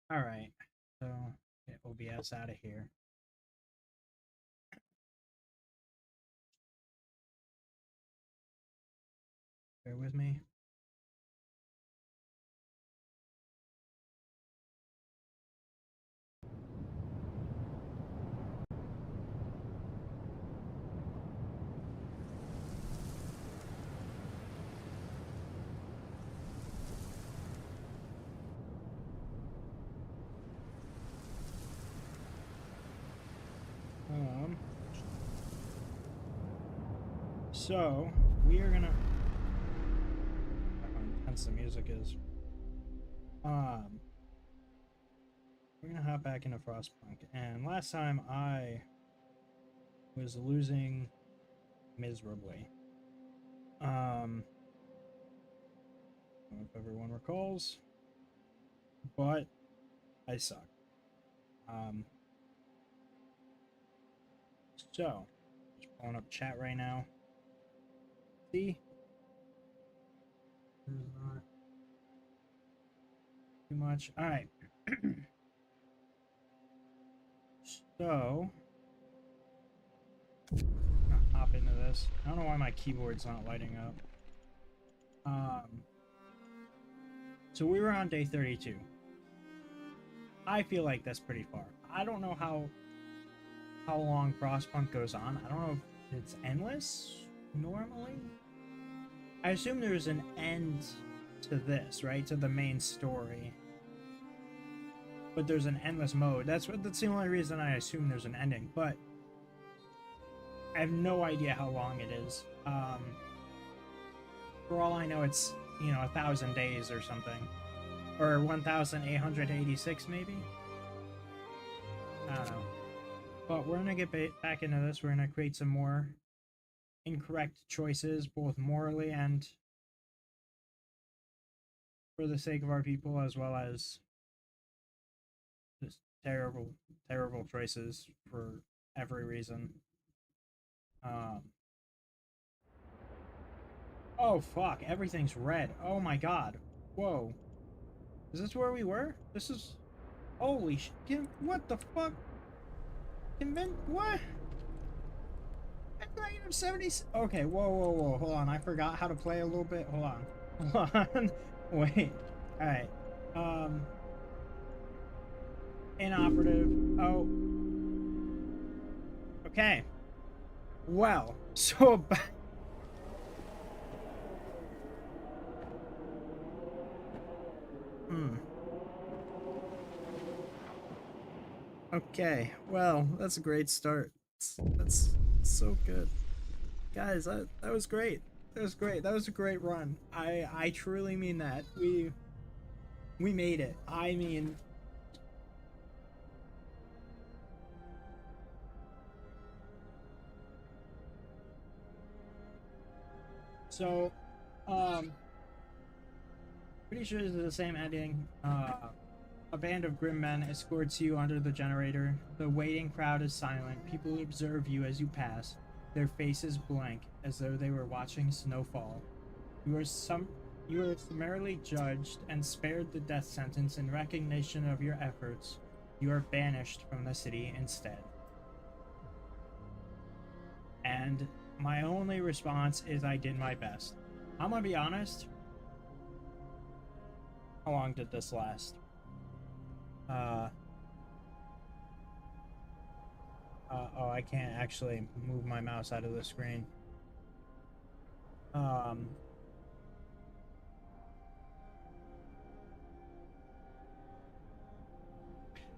All right, so get OBS out of here. Bear with me. So we are gonna. How intense the music is. We're gonna hop back into FrostPunk, and last time I was losing miserably. I don't know if everyone recalls, but I suck. Um, so just pulling up chat right now. See, there's not too much. All right. So, I'm gonna hop into this. I don't know why my keyboard's not lighting up. So we were on day 32. I feel like that's pretty far. I don't know how long FrostPunk goes on. I don't know if it's endless normally. I assume there's an end to this, right? To the main story. But there's an endless mode. That's the only reason I assume there's an ending. But I have no idea how long it is. For all I know, it's 1,000 days or something, or 1,886 maybe. I don't know. But we're gonna get back into this. We're gonna create some more incorrect choices, both morally and for the sake of our people, as well as just terrible choices for every reason. Oh fuck, everything's red. Oh my god. Whoa. Is this where we were? This is... Holy shit. What the fuck? What? Negative 70... Okay, whoa. Hold on, I forgot how to play a little bit. Hold on. Wait. Alright. Inoperative. Oh. Okay. Well, so... Okay, well, that's a great start. That's so good. Guys, that was great. That was great. That was a great run. I truly mean that. We made it. I mean, so pretty sure this is the same ending. A band of grim men escorts you under the generator. The waiting crowd is silent. People observe you as you pass, their faces blank, as though they were watching snowfall. You are summarily judged and spared the death sentence in recognition of your efforts. You are banished from the city instead. And my only response is I did my best. I'm gonna be honest. How long did this last? Oh, I can't actually move my mouse out of the screen.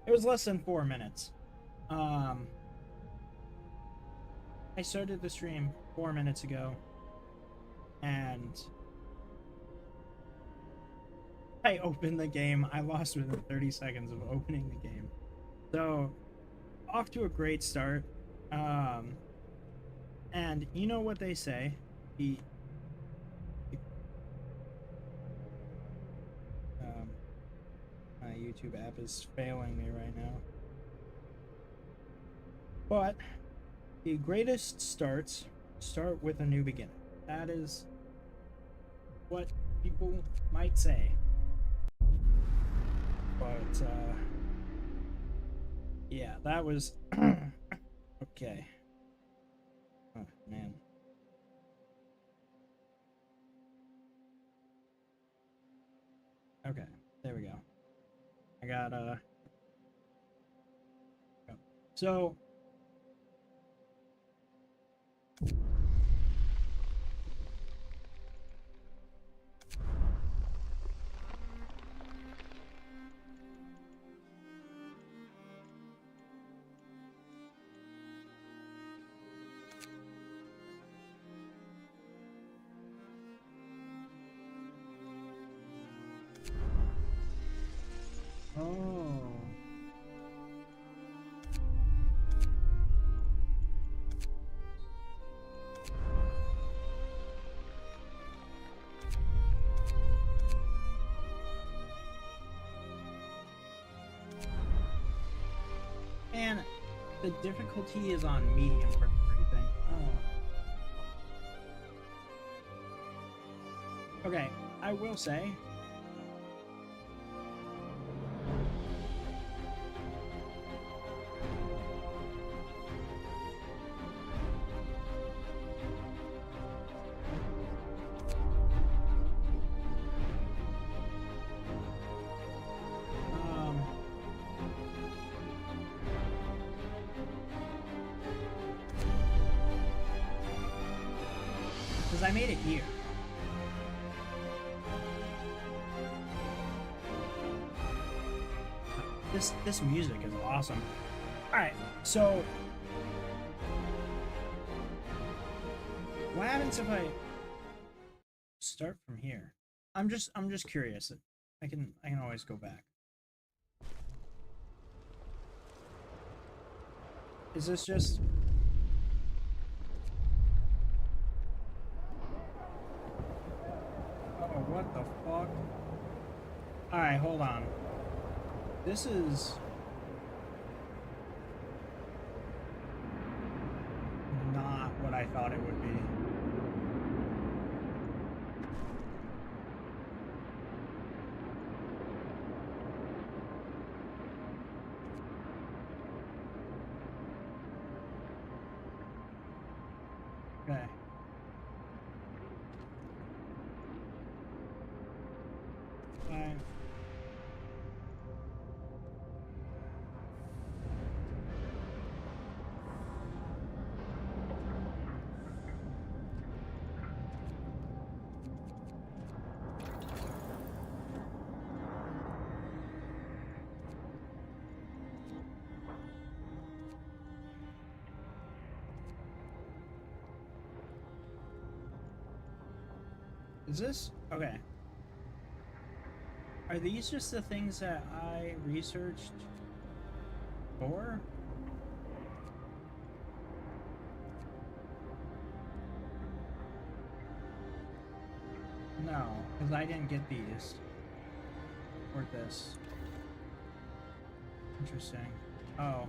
It was less than 4 minutes. I started the stream 4 minutes ago, and I opened the game. I lost within 30 seconds of opening the game. So, off to a great start. And you know what they say. My YouTube app is failing me right now. But the greatest starts start with a new beginning. That is what people might say. But But yeah, that was okay. Oh man. Okay, there we go. I got so oh. And the difficulty is on medium for everything. Oh. Okay, I will say. Because I made it here. This music is awesome. Alright, so what happens if I start from here? I'm just curious. I can always go back. Is this just oh, what the fuck? Alright, hold on. This is not what I thought it would be. Okay. Fine. Is this okay? Are these just the things that I researched for? No, because I didn't get these. Or this. Interesting. Oh.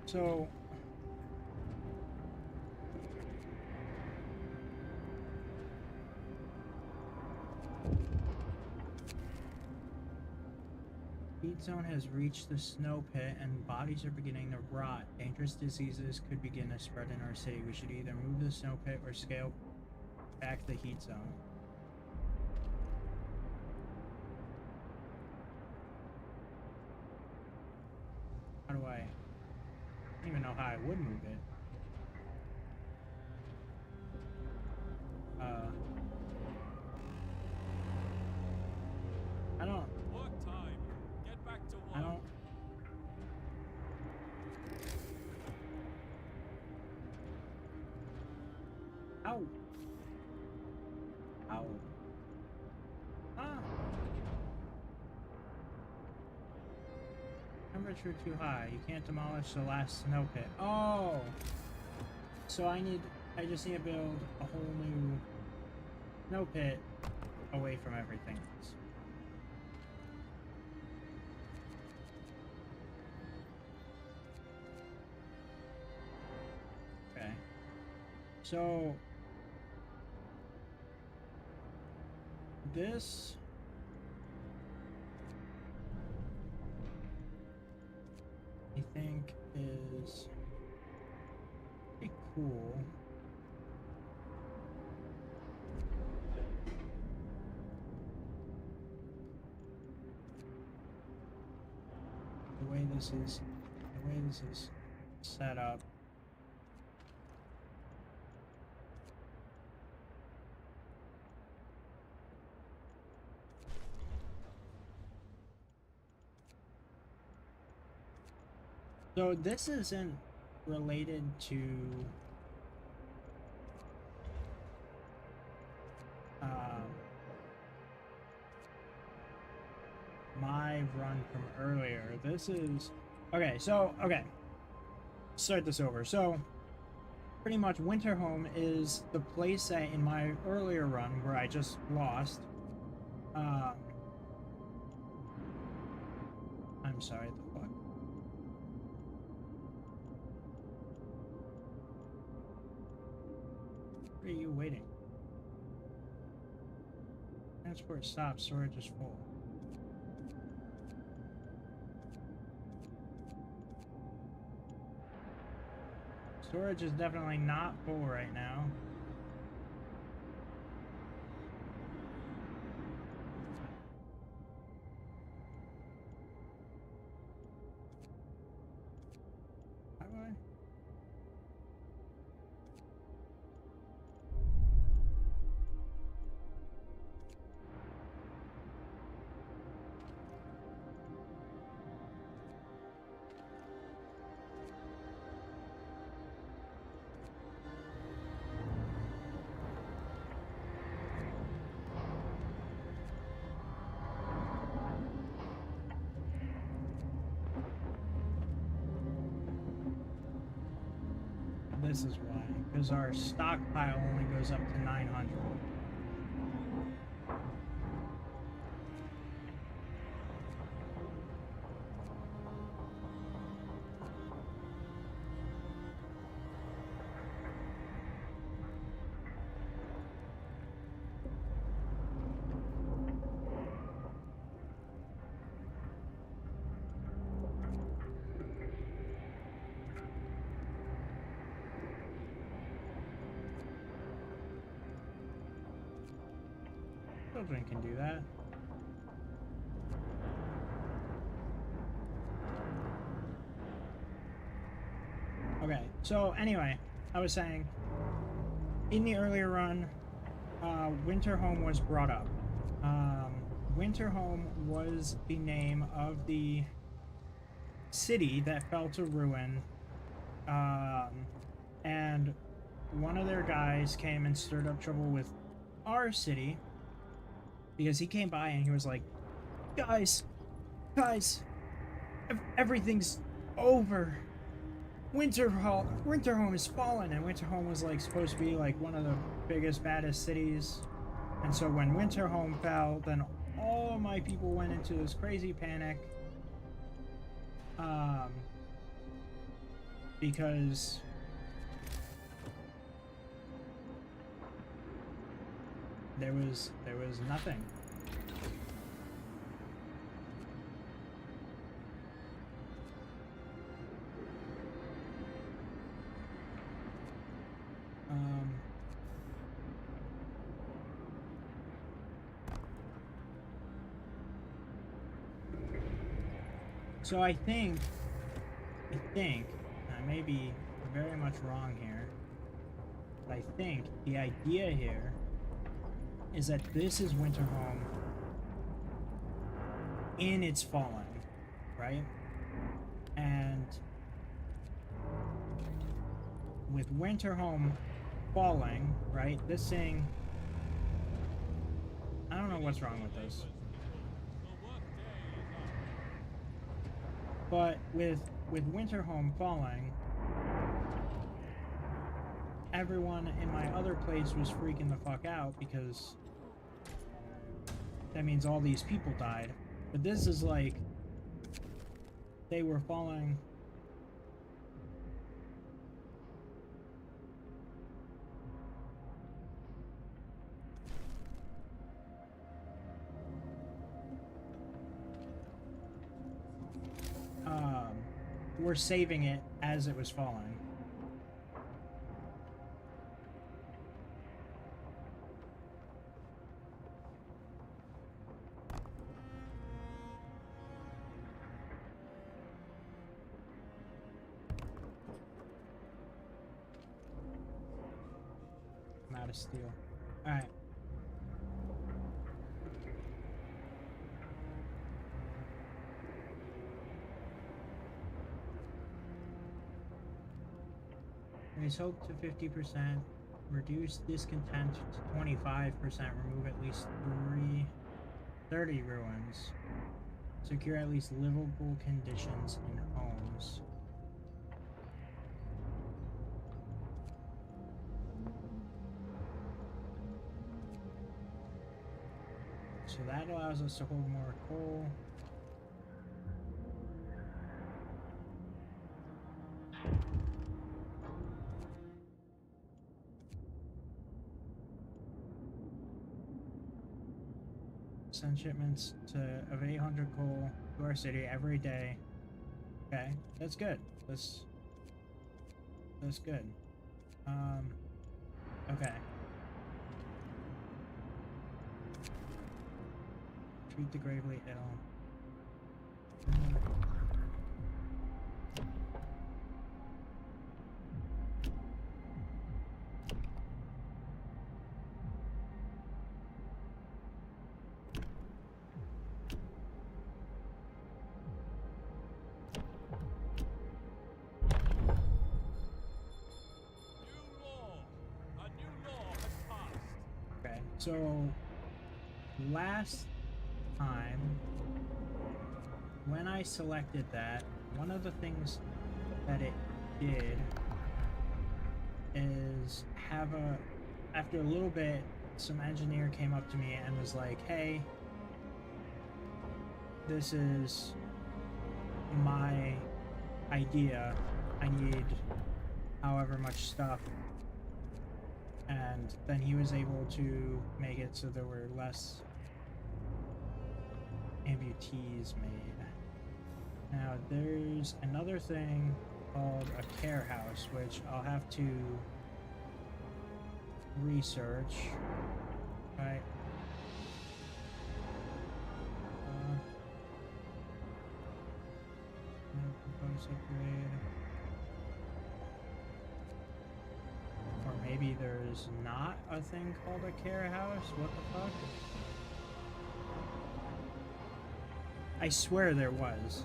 So heat zone has reached the snow pit and bodies are beginning to rot. Dangerous diseases could begin to spread in our city. We should either move the snow pit or scale back the heat zone. How do I don't even know how I would move it. I don't. Work time. Get back to work. I don't. Ow. Ow. Ah. Temperature too high. You can't demolish the last snow pit. Oh! So I just need to build a whole new snow pit away from everything else. Okay. So this I think is pretty cool. The way this is set up. So this isn't related to my run from earlier. This is okay. Start this over. So pretty much Winterhome is the place that in my earlier run where I just lost. I'm sorry. The fuck. Where are you waiting? Transport stops. Storage is full. Storage is definitely not full right now. How do I? This is why, because our stockpile only goes up to 900. Children can do that. Okay, so anyway, I was saying, in the earlier run, Winterhome was brought up. Winterhome was the name of the city that fell to ruin, and one of their guys came and stirred up trouble with our city, because he came by and he was like, guys, everything's over. Winterhome is fallen. And Winterhome was like supposed to be like one of the biggest, baddest cities. And so when Winterhome fell, then all of my people went into this crazy panic. Because there was nothing. So I think, I may be very much wrong here, but I think the idea here is that this is Winterhome in its falling, right? And with Winterhome falling, right, this thing I don't know what's wrong with this. The work day is up. But with Winterhome falling, everyone in my other place was freaking the fuck out because that means all these people died. But this is like they were falling. We're saving it as it was falling. I'm out of steel. Alright. Raise hope to 50%. Reduce discontent to 25%. Remove at least 30 ruins. Secure at least livable conditions in homes. So that allows us to hold more coal. Send shipments of 800 coal to our city every day. Okay, that's good. That's good. Okay. Treat the gravely ill. So, last time, when I selected that, one of the things that it did is have after a little bit, some engineer came up to me and was like, hey, this is my idea. I need however much stuff. And then he was able to make it so there were less amputees made. Now there's another thing called a care house, which I'll have to research. Right. Propose upgrade. Or maybe there's not a thing called a care house? What the fuck? I swear there was.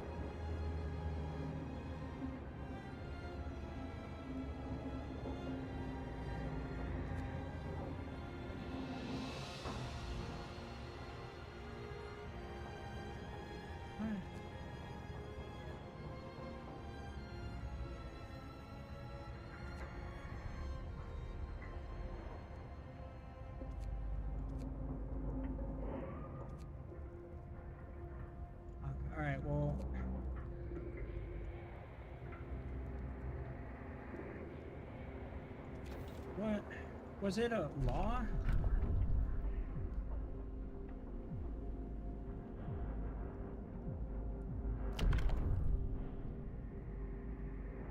Alright, well... What? Was it a law?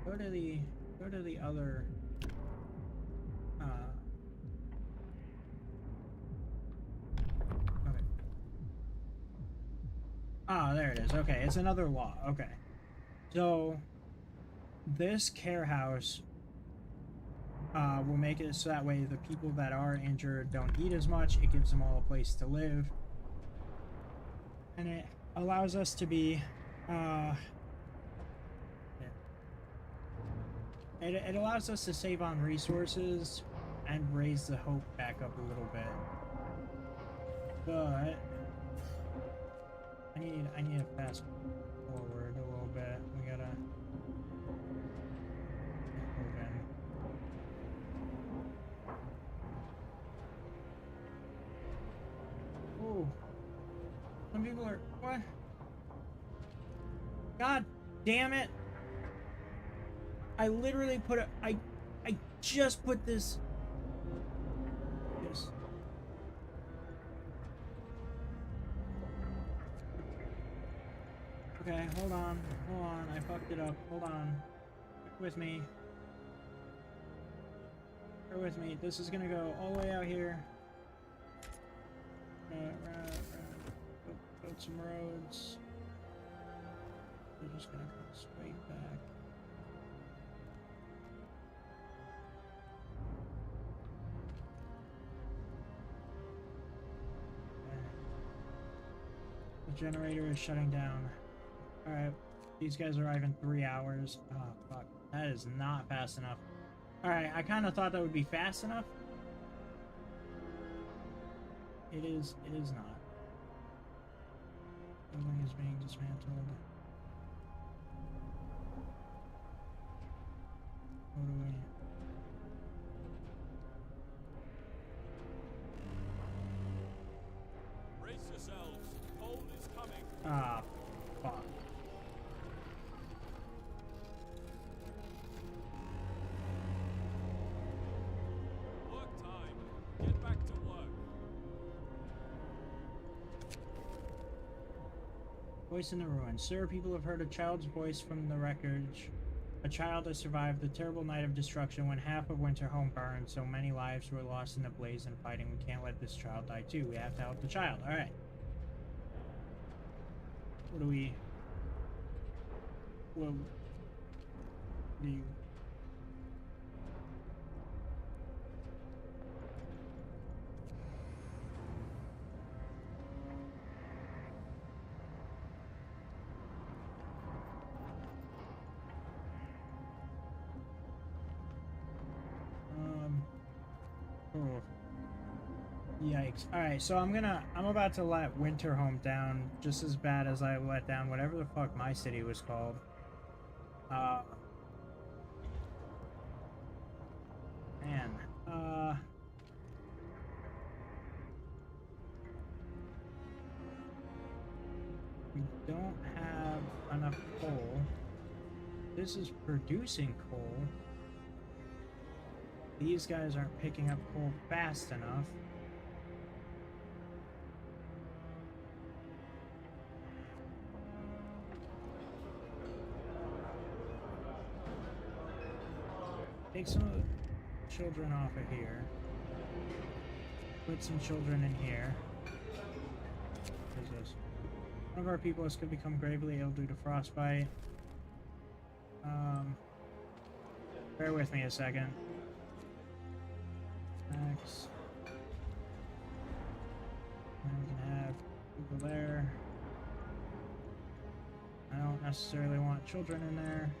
Go to the other... Okay. Ah, there it is. Okay, it's another law. Okay. So, this care house will make it so that way the people that are injured don't eat as much. It gives them all a place to live. And it allows us to be... It allows us to save on resources and raise the hope back up a little bit. But I need to fast forward a little bit. We gotta get moving. Oh, some people are what? God damn it! I literally put a I just put this. Just. Okay, hold on, I fucked it up. Hold on, bear with me. Bear with me. This is gonna go all the way out here. Build some roads. We're just gonna go straight back. The generator is shutting down. Alright, these guys arrive in 3 hours. Oh, fuck. That is not fast enough. Alright, I kind of thought that would be fast enough. It is not. Building is being dismantled. What do we... Brace yourselves. Cold is coming. Ah, fuck. Work time. Get back to work. Voice in the ruins. Sir, people have heard a child's voice from the wreckage. A child has survived the terrible night of destruction when half of Winterhome burned. So many lives were lost in the blaze and fighting. We can't let this child die too. We have to help the child. Alright. What do we... What do you... Oh. Yikes. Alright, so I'm about to let Winterhome down just as bad as I let down whatever the fuck my city was called. Man. We don't have enough coal. This is producing coal. These guys aren't picking up coal fast enough. Take some of the children off of here. Put some children in here. What is this? One of our people could become gravely ill due to frostbite. Bear with me a second. Max. And we can have people there. I don't necessarily want children in there.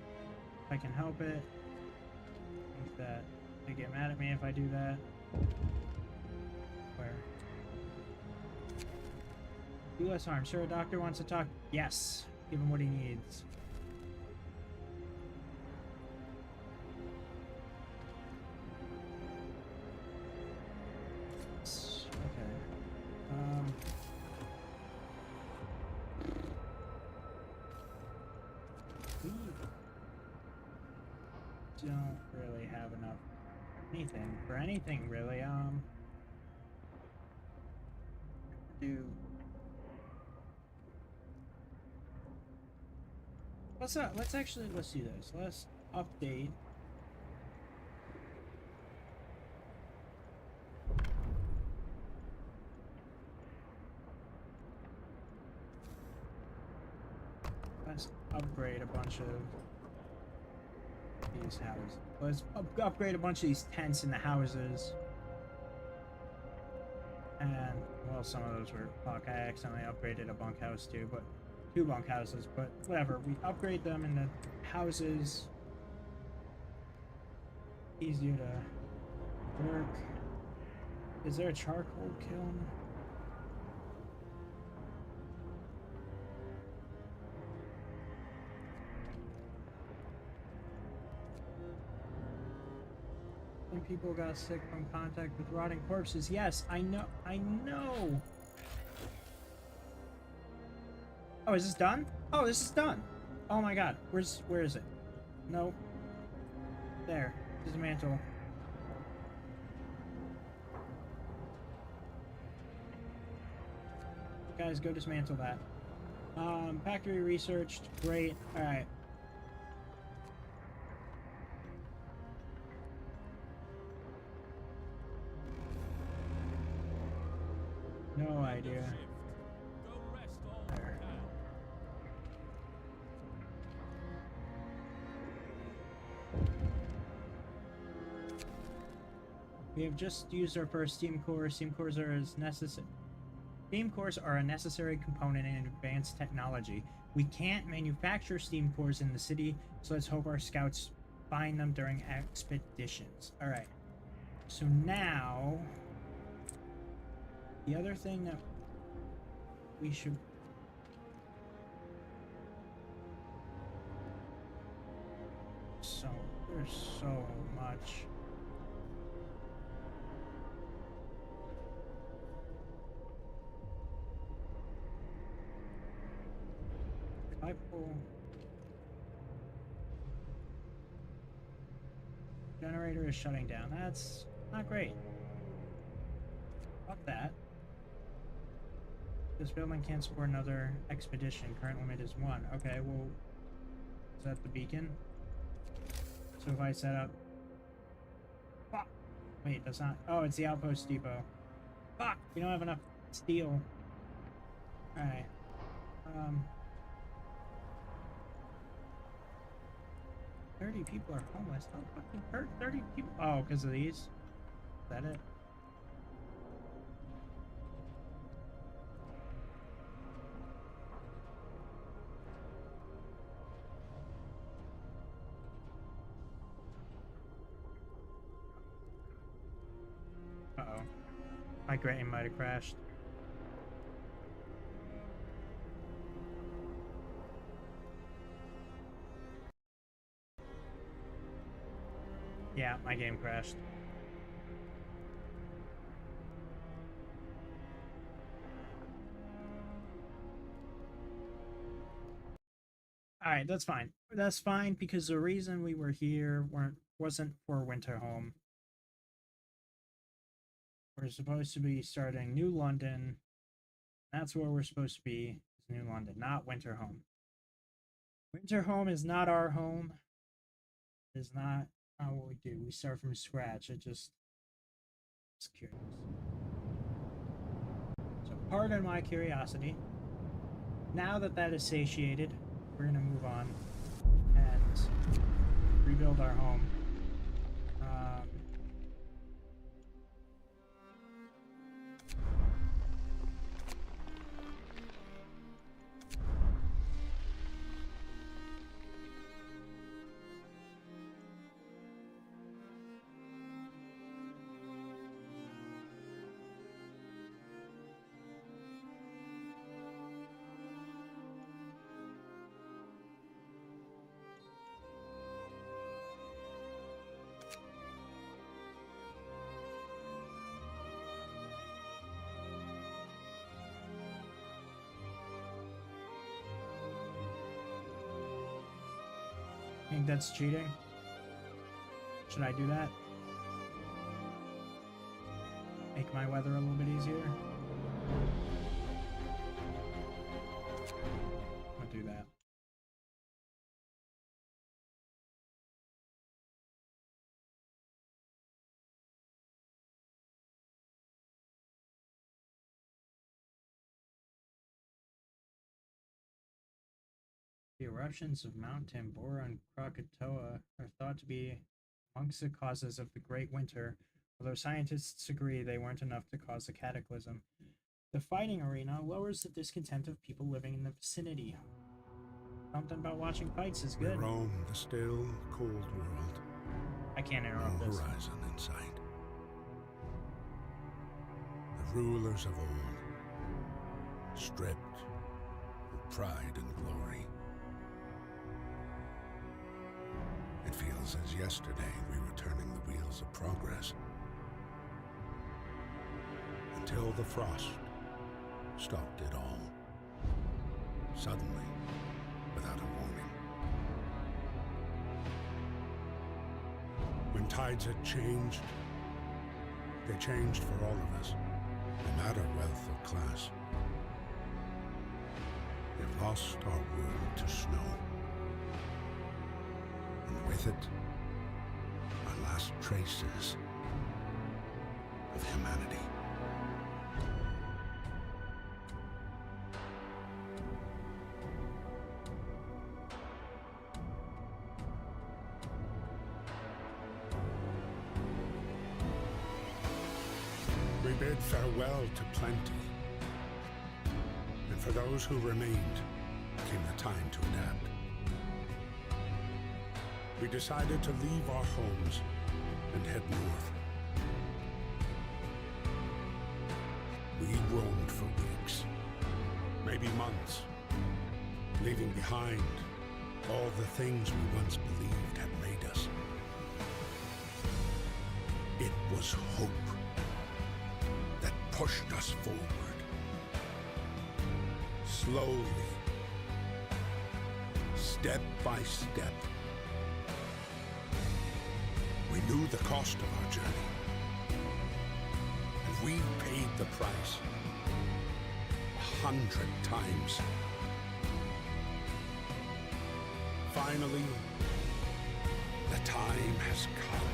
If I can help it. I think that they get mad at me if I do that. Where? Do less harm. Sir, a doctor wants to talk. Yes. Give him what he needs. Don't really have enough anything for anything really. Let's do this. Let's update. Let's upgrade a bunch of these houses. Let's upgrade a bunch of these tents in the houses. And, well, some of those were... Fuck, I accidentally upgraded a bunkhouse too, but... 2 bunkhouses, but whatever. We upgrade them in the houses. Easier to work. Is there a charcoal kiln? people got sick from contact with rotting corpses. Yes, I know. I know. Oh, is this done? Oh, this is done. Oh my god. Where is it? Nope. There. Dismantle. Guys, go dismantle that. Factory researched. Great. Alright. No idea. Go rest all you There. can. We have just used our first steam core. Steam cores are as necessary. Steam cores are a necessary component in advanced technology. We can't manufacture steam cores in the city, so let's hope our scouts find them during expeditions. Alright. So now, the other thing that we should... There's so much. If I pull... Generator is shutting down. That's not great. Fuck that. This building can't support another expedition. Current limit is 1. Okay, well... Is that the beacon? So if I set up... Fuck! Wait, that's not... Oh, it's the outpost depot. Fuck! We don't have enough steel. Alright. 30 people are homeless. How fucking hurt 30 people? Oh, because of these? Is that it? Uh-oh. My grain might have crashed. Yeah, my game crashed. Alright, that's fine. That's fine because the reason we were here wasn't for winter home. We're supposed to be starting New London. That's where we're supposed to be, is New London, not winter home. Winter home is not our home. It is not what we do. We start from scratch. It's curious. So pardon my curiosity. Now that that is satiated, we're gonna move on and rebuild our home. I think that's cheating. Should I do that? Make my weather a little bit easier? I'll do that. The eruptions of Mount Tambora and Krakatoa are thought to be amongst the causes of the Great Winter, although scientists agree they weren't enough to cause a cataclysm. The fighting arena lowers the discontent of people living in the vicinity. Something about watching fights is good. We roam the still, cold world. I can't No interrupt this. horizon in sight. The rulers of old, stripped of pride and glory. It feels feels as yesterday we were turning the wheels of progress. Until the frost stopped it all. Suddenly, without a warning. When tides had changed, they changed for all of us, no matter wealth or class. They've lost our world to snow. And with it, our last traces of humanity. We bid farewell to plenty. And for those who remained, came the time to adapt. We decided to leave our homes and head north. We roamed for weeks, maybe months, leaving behind all the things we once believed had made us. It was hope that pushed us forward. Slowly, step by step. We knew the cost of our journey, and we paid the price 100 times. Finally, the time has come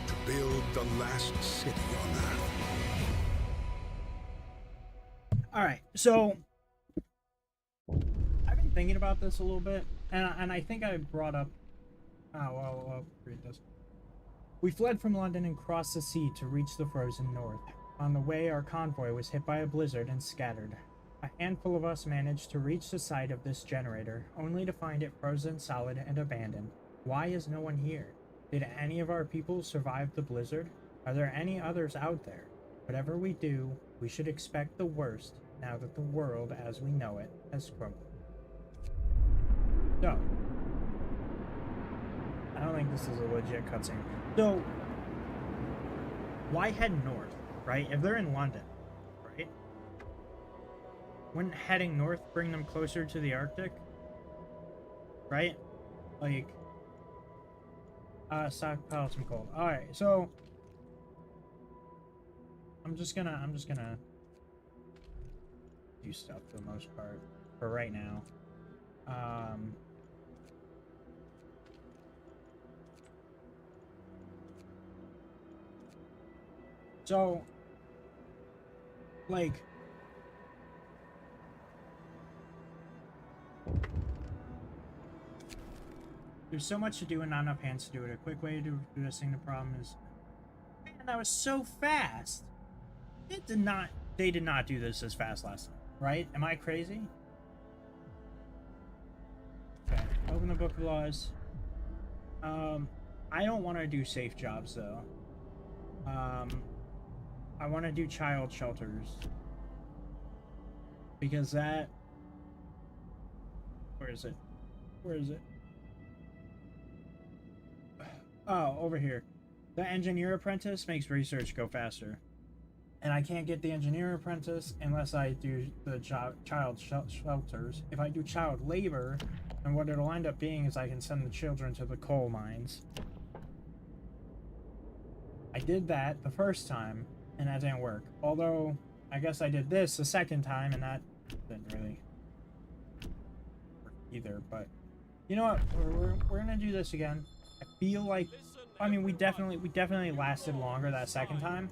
to build the last city on Earth. All right, so I've been thinking about this a little bit, and I think I brought up. I'll read this. We fled from London and crossed the sea to reach the frozen north. On the way, our convoy was hit by a blizzard and scattered. A handful of us managed to reach the site of this generator, only to find it frozen solid and abandoned. Why is no one here? Did any of our people survive the blizzard? Are there any others out there? Whatever we do, we should expect the worst now that the world as we know it has crumbled. So, I don't think this is a legit cutscene. So, why head north, right? If they're in London, right? Wouldn't heading north bring them closer to the Arctic? Right? Like, stockpile some coal. Alright, so I'm just gonna do stuff for the most part for right now. So, like, there's so much to do and not enough hands to do it. A quick way to do this thing, the problem is, man, that was so fast. They did not do this as fast last time, right? Am I crazy? Okay, open the book of laws. I don't want to do safe jobs, though. I want to do child shelters. Because that... Where is it? Where is it? Oh, over here. The engineer apprentice makes research go faster. And I can't get the engineer apprentice unless I do the child shelters. If I do child labor, then what it'll end up being is I can send the children to the coal mines. I did that the first time, and that didn't work. Although, I guess I did this the second time, and that didn't really work either. But, you know what? We're gonna do this again. I feel like... I mean, we definitely lasted longer that second time.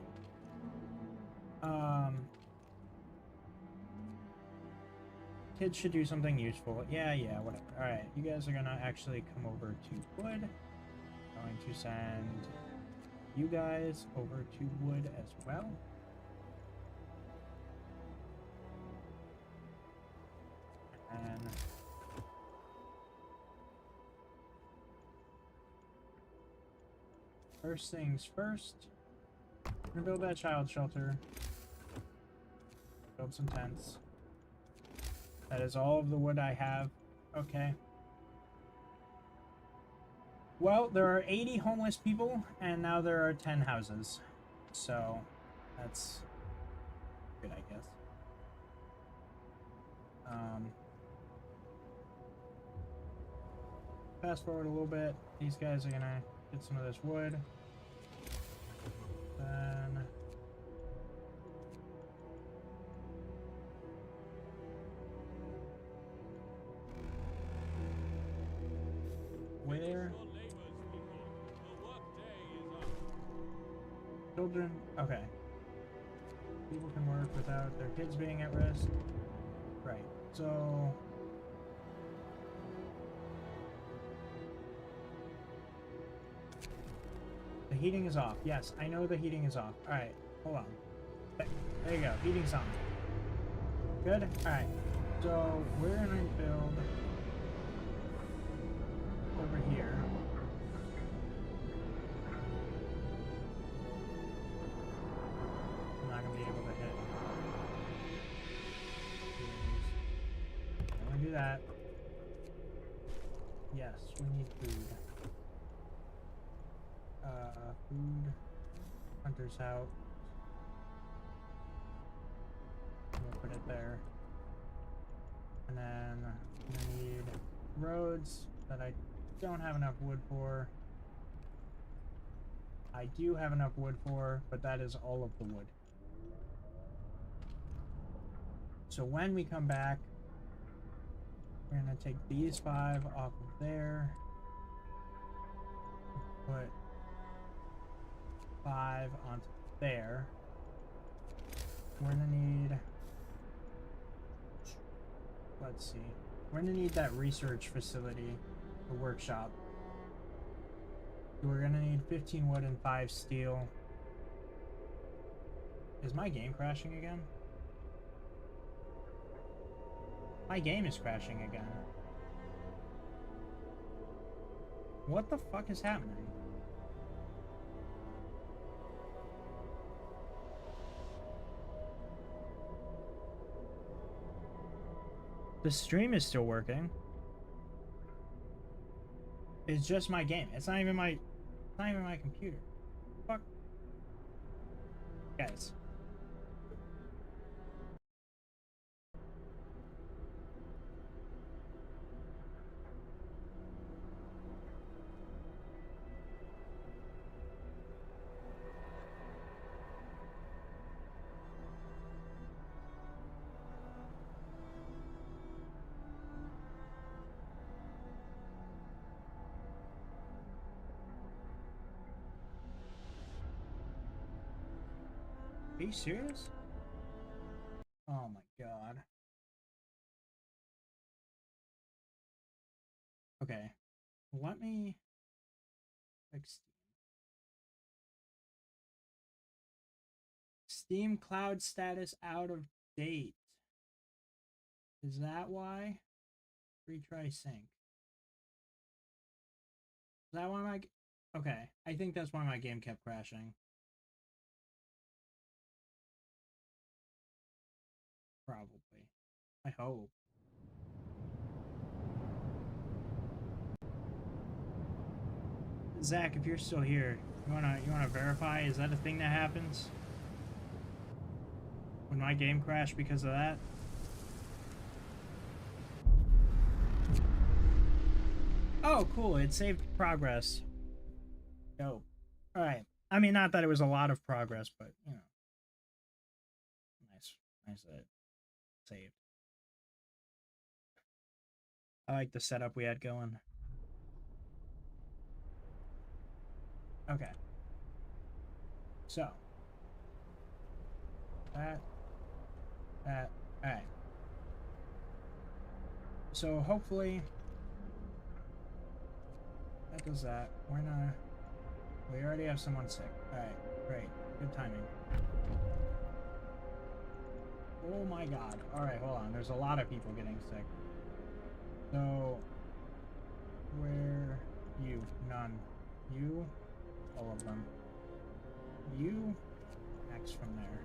Kids should do something useful. Yeah, whatever. Alright, you guys are gonna actually come over to wood. Going to send you guys over to wood as well. And first things first, we're gonna build that child shelter. Build some tents. That is all of the wood I have. Okay. Well, there are 80 homeless people, and now there are 10 houses. So, that's good, I guess. Fast forward a little bit. These guys are gonna get some of this wood. Then... where? Your labors, people. The workday is up. Children... okay. People can work without their kids being at risk. Right. So... the heating is off. Yes, I know the heating is off. Alright, hold on. There you go. Heating's on. Good? Alright. So, we're going to build over here. I'm not going to be able to hit. I want to do that. Yes, we need food. Food. Hunter's out. We'll put it there. And then we need roads that I don't have enough wood for. I do have enough wood for, but that is all of the wood. So when we come back, we're gonna take these 5 off of there. Put 5 onto there. We're gonna need, let's see, we're gonna need that research facility, the workshop. We're gonna need 15 wood and 5 steel. Is my game crashing again? My game is crashing again. What the fuck is happening? The stream is still working. It's just my game. It's not even my computer. Fuck. Guys. Are you serious? Oh my god. Okay. Let me fix Steam cloud status out of date. Is that why? Retry sync. Is that why my... okay. I think that's why my game kept crashing. Probably. I hope. Zach, if you're still here, you wanna verify? Is that a thing that happens? When my game crashed because of that? Oh, cool. It saved progress. Dope. Alright. I mean, not that it was a lot of progress, but, you know. Nice that it saved. I like the setup we had going. Okay. So. That. Alright. So, hopefully... that does that. We're not... we already have someone sick. Alright, great. Good timing. Oh my god. Alright, hold on. There's a lot of people getting sick. So... where... you? None. You? All of them. You? Next from there.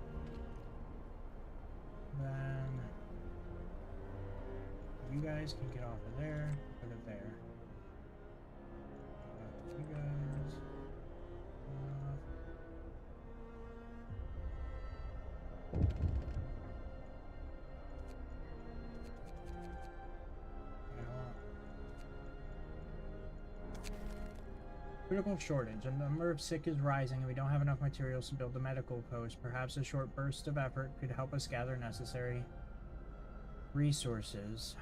Then... you guys can get off of there. Put it there. You guys. Critical shortage. A number of sick is rising and we don't have enough materials to build the medical post. Perhaps a short burst of effort could help us gather necessary resources.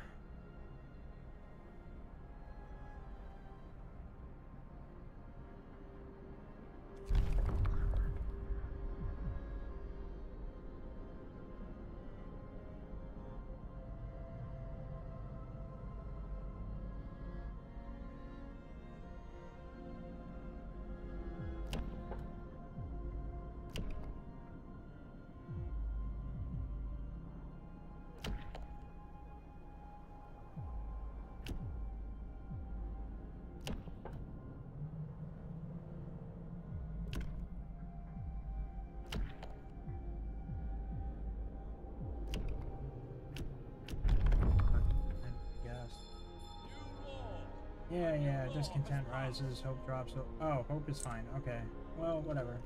Yeah, discontent rises, hope drops. Oh, hope is fine. Okay. Well, whatever.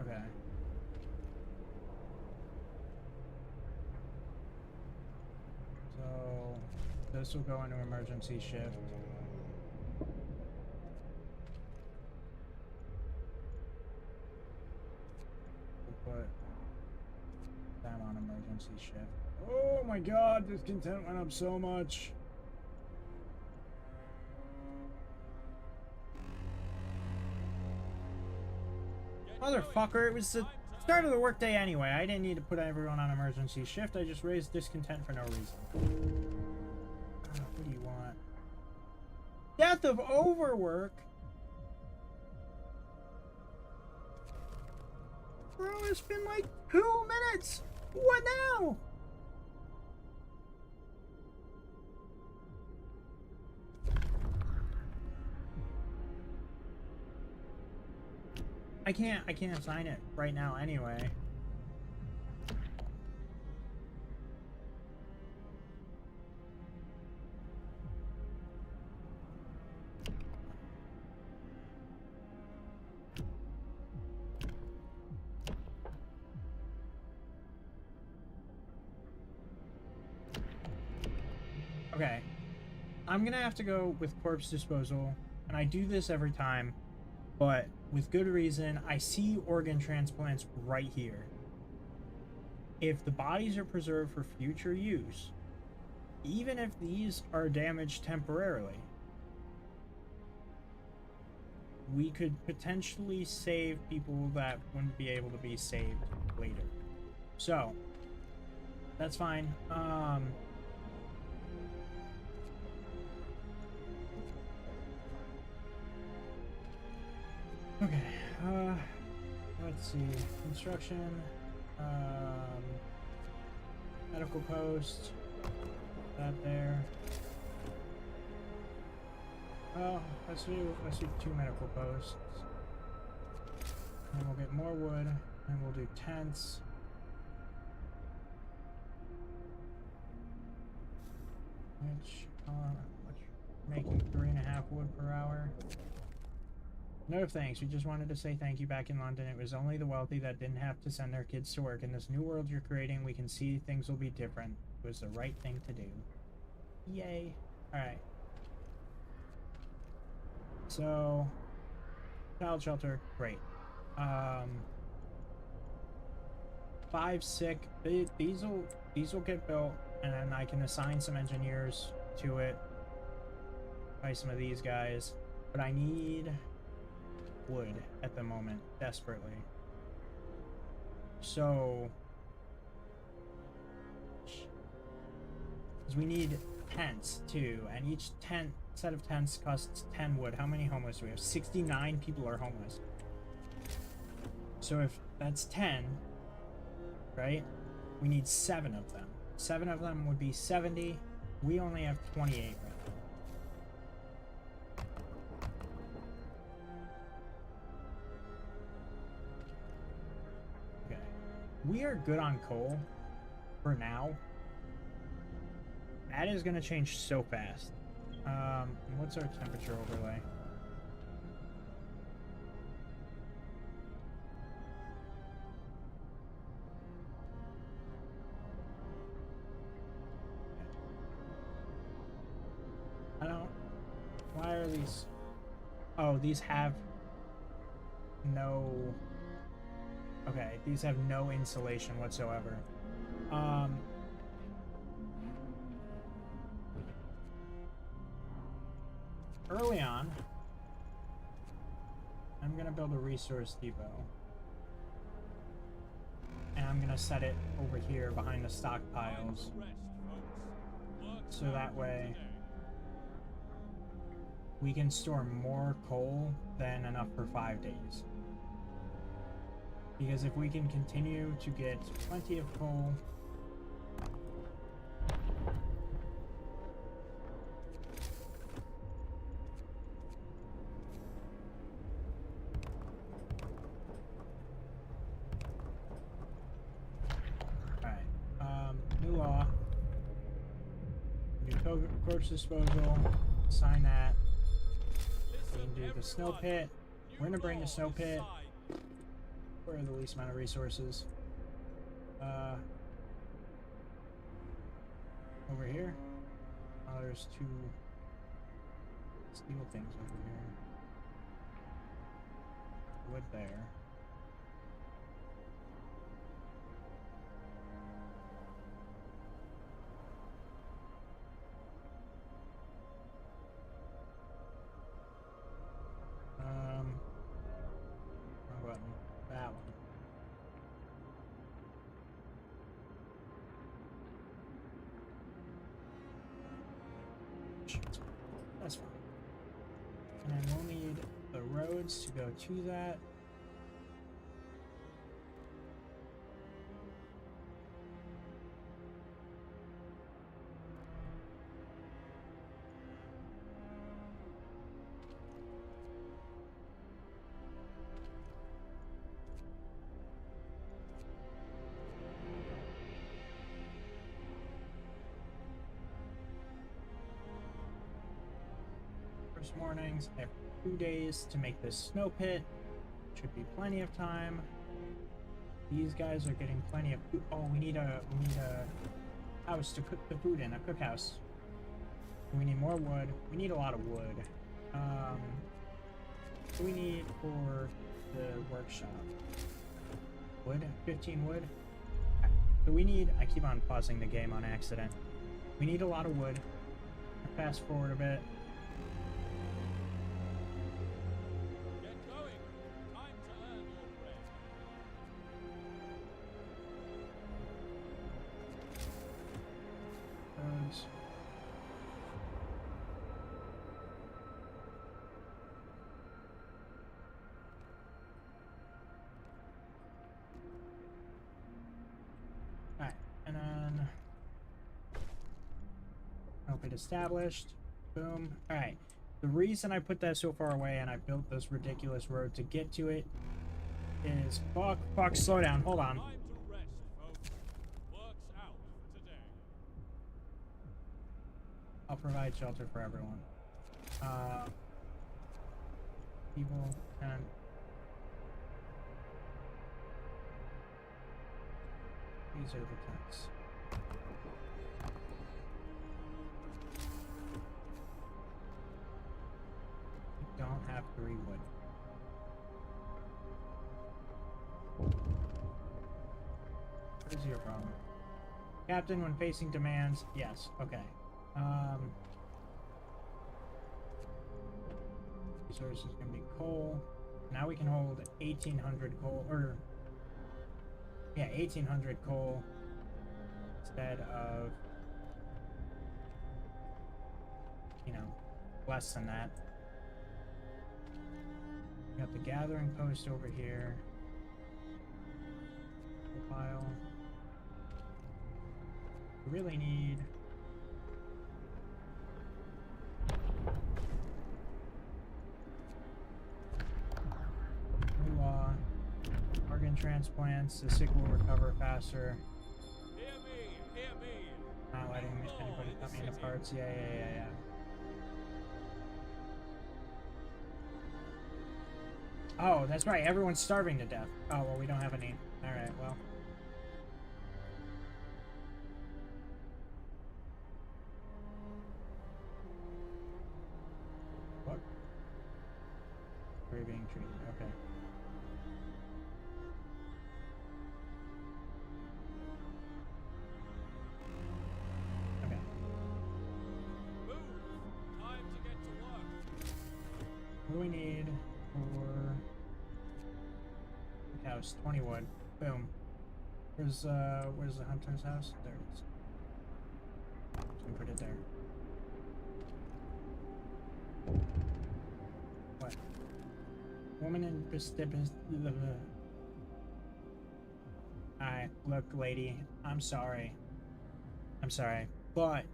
Okay. So, this will go into emergency shift. We'll put them on emergency shift. Oh my god, discontent went up so much. Motherfucker, it was the start of the workday anyway. I didn't need to put everyone on emergency shift. I just raised discontent for no reason. What do you want? Death of overwork? Bro, it's been like 2 minutes! What now? I can't sign it right now anyway. Okay. I'm gonna have to go with corpse disposal, and I do this every time, but with good reason. I see organ transplants right here. If the bodies are preserved for future use, even if these are damaged temporarily, we could potentially save people that wouldn't be able to be saved later. So, that's fine. Okay, let's see. Construction, medical post, that there. Oh, let's do 2 medical posts. And we'll get more wood, and we'll do tents. Which, making 3.5 wood per hour. No thanks, we just wanted to say thank you back in London. It was only the wealthy that didn't have to send their kids to work. In this new world you're creating, we can see things will be different. It was the right thing to do. Yay. Alright. So, child shelter, great. 5 sick. These will get built, and then I can assign some engineers to it. By some of these guys. But I need wood at the moment, desperately. So, because we need tents too, and each set of tents costs 10 wood. How many homeless do we have? 69 people are homeless. So if that's 10, right? We need 7 of them. 7 of them would be 70. We only have 28 right now. We are good on coal for now. That is gonna change so fast. What's our temperature overlay? I don't. Why are these? Oh, these have no. Okay, these have no insulation whatsoever. Early on, I'm gonna build a resource depot. And I'm gonna set it over here behind the stockpiles. So that way we can store more coal than enough for 5 days. Because if we can continue to get plenty of coal, new law, new corpse disposal, sign that. We can do the snow pit. We're gonna bring the snow pit. Where are the least amount of resources? Over here. Oh, there's 2 steel things over here. Wood there. Wrong button. That one. That's fine. And then we'll need the roads to go to that. Mornings every 2 days to make this snow pit. Should be plenty of time. These guys are getting plenty of food. Oh, we need a house to cook the food in, a cookhouse. We need more wood. We need a lot of wood. What do we need for the workshop? Wood? 15 wood? So we need, I keep on pausing the game on accident. We need a lot of wood. Fast forward a bit. Alright, and then help it established. Boom. Alright. The reason I put that so far away and I built this ridiculous road to get to it is fuck, slow down, hold on. Time to rest, folks. Work's out for today. I'll provide shelter for everyone. People and these are the tents. We don't have 3 wood. What is your problem? Captain, when facing demands, yes, okay. Resources can be coal. Now we can hold 1,800 coal, or yeah, 1,800 coal instead of, you know, less than that. We got the gathering post over here. Pile. We really need new law. Organ transplants. The sick will recover faster. Hear me, hear me. Not letting anybody come in. Making the parts. Yeah. Oh, that's right. Everyone's starving to death. Oh, well, we don't have any. Alright, well. What? We're being treated. Okay. Okay. Move! Time to get to work. What do we need for the house? 20 wood. Boom. Where's the hunter's house? There it is. So we put it there. What? Woman in precipitous. Alright, look, lady. I'm sorry. But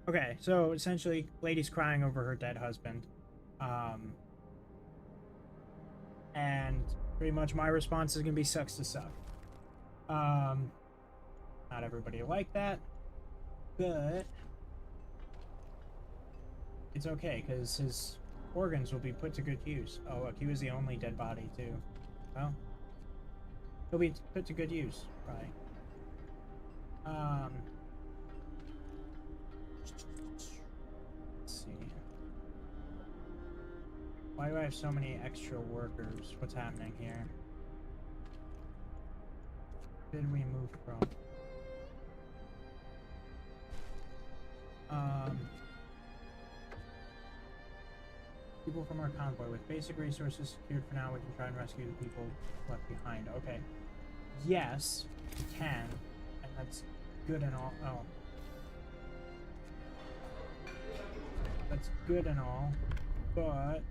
okay, so essentially, lady's crying over her dead husband. And pretty much my response is gonna be sucks to suck. Not everybody like that, but it's okay because his organs will be put to good use. Oh look, he was the only dead body too. Well, he'll be put to good use, probably. Let's see. Why do I have so many extra workers? What's happening here? Where did we move from? People from our convoy. With basic resources secured for now, we can try and rescue the people left behind. Okay. Yes, we can. And that's good and all. Oh. That's good and all. But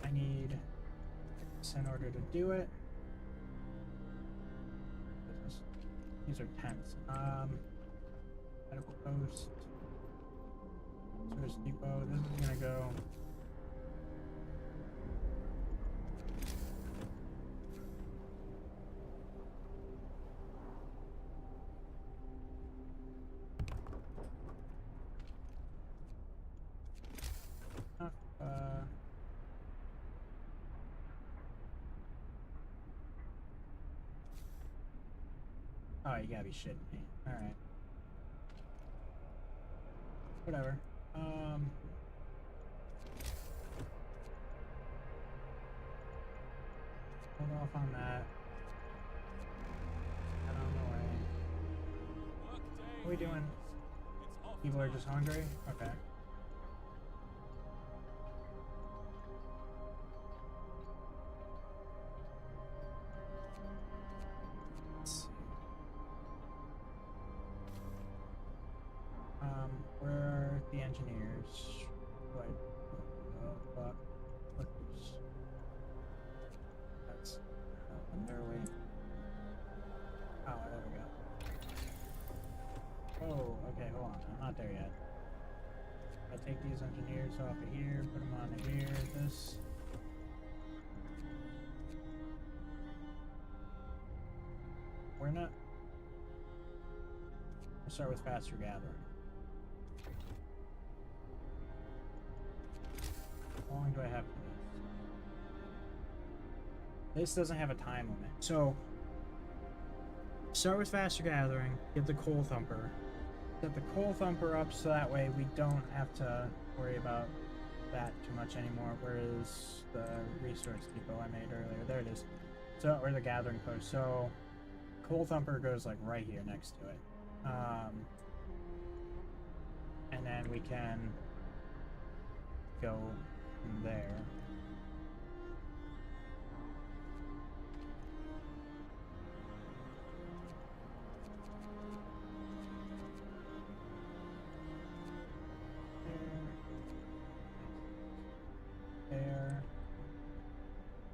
I need this in order to do it. These are tents. Medical post. Service depot. This is gonna go. Oh, you gotta be shitting me. Alright. Whatever. Hold off on that. Get on the way. What are we doing? People are just hungry? Okay. Where are the engineers? What? Fuck. That's underway. Oh, there we go. Oh, okay, hold on. I'm not there yet. I take these engineers off of here, put them on here. This. We're not. We'll start with faster gathering. How long do I have for this? This doesn't have a time limit. So, start with faster gathering, get the coal thumper. Set the coal thumper up so that way we don't have to worry about that too much anymore. Whereas the resource depot I made earlier, there it is. So, or the gathering post. So, coal thumper goes like right here next to it. And then we can go from there. There.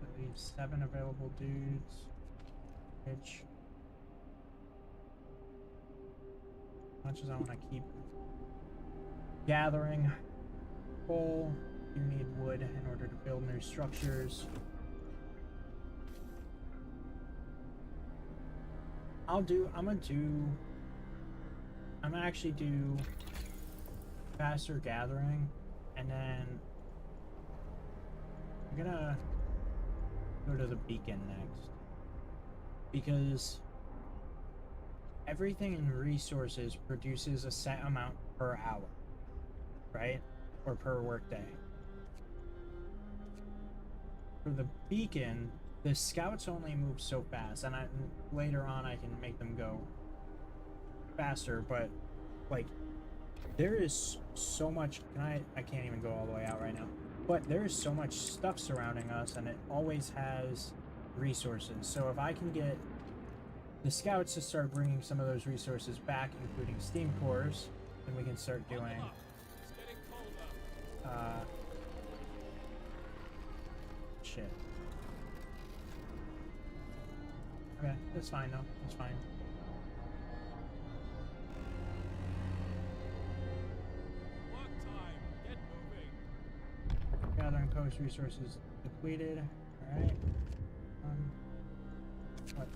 That leaves 7 available dudes. Which, as much as I want to keep gathering coal, you need wood in order to build new structures. I'm gonna do I'm gonna actually do faster gathering, and then I'm gonna go to the beacon next, because everything in resources produces a set amount per hour, right? Or per workday. For the beacon, the scouts only move so fast, and later on I can make them go faster, but like there is so much. I can't even go all the way out right now, but there is so much stuff surrounding us, and it always has resources. So if I can get the scouts to start bringing some of those resources back, including steam cores, then we can start doing It's getting colder. shit. Okay, that's fine though. That's fine. Work time. Get moving. Gathering post resources depleted. Alright. What?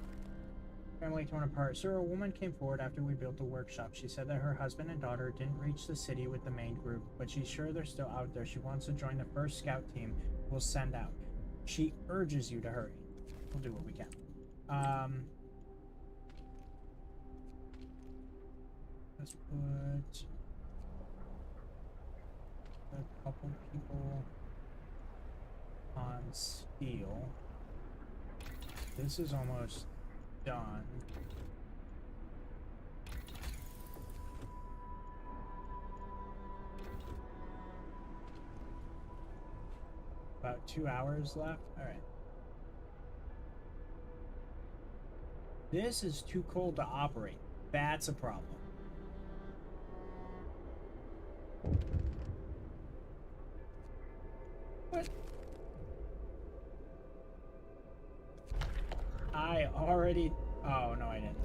Family torn apart. Sir, a woman came forward after we built the workshop. She said that her husband and daughter didn't reach the city with the main group, but she's sure they're still out there. She wants to join the first scout team we'll send out. She urges you to hurry. We'll do what we can. Let's put a couple people on steel. This is almost done. About 2 hours left. All right. This is too cold to operate. That's a problem. What? I already... Oh, no, I didn't.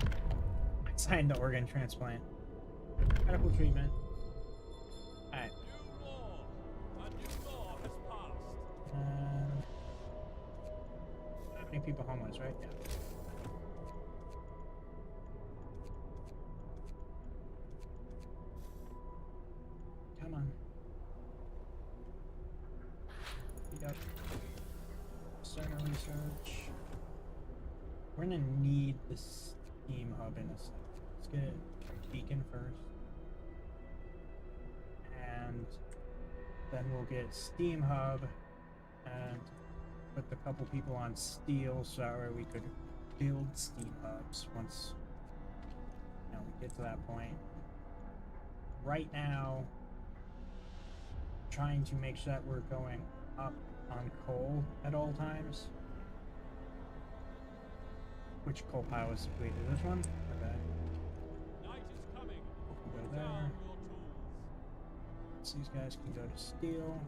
I signed the organ transplant. Medical treatment. Alright. New law. A new law has passed. How many people homeless, right? Yeah. Come on. Yep. Starting research. We're gonna need the steam hub in a second. Let's get beacon first. And then we'll get steam hub and put a couple people on steel so that way we could build steam hubs once we get to that point. Right now, trying to make sure that we're going up on coal at all times. Which coal pile is depleted? This one? Okay. Night is coming. Go Put there. down your tools. So these guys can go to steel.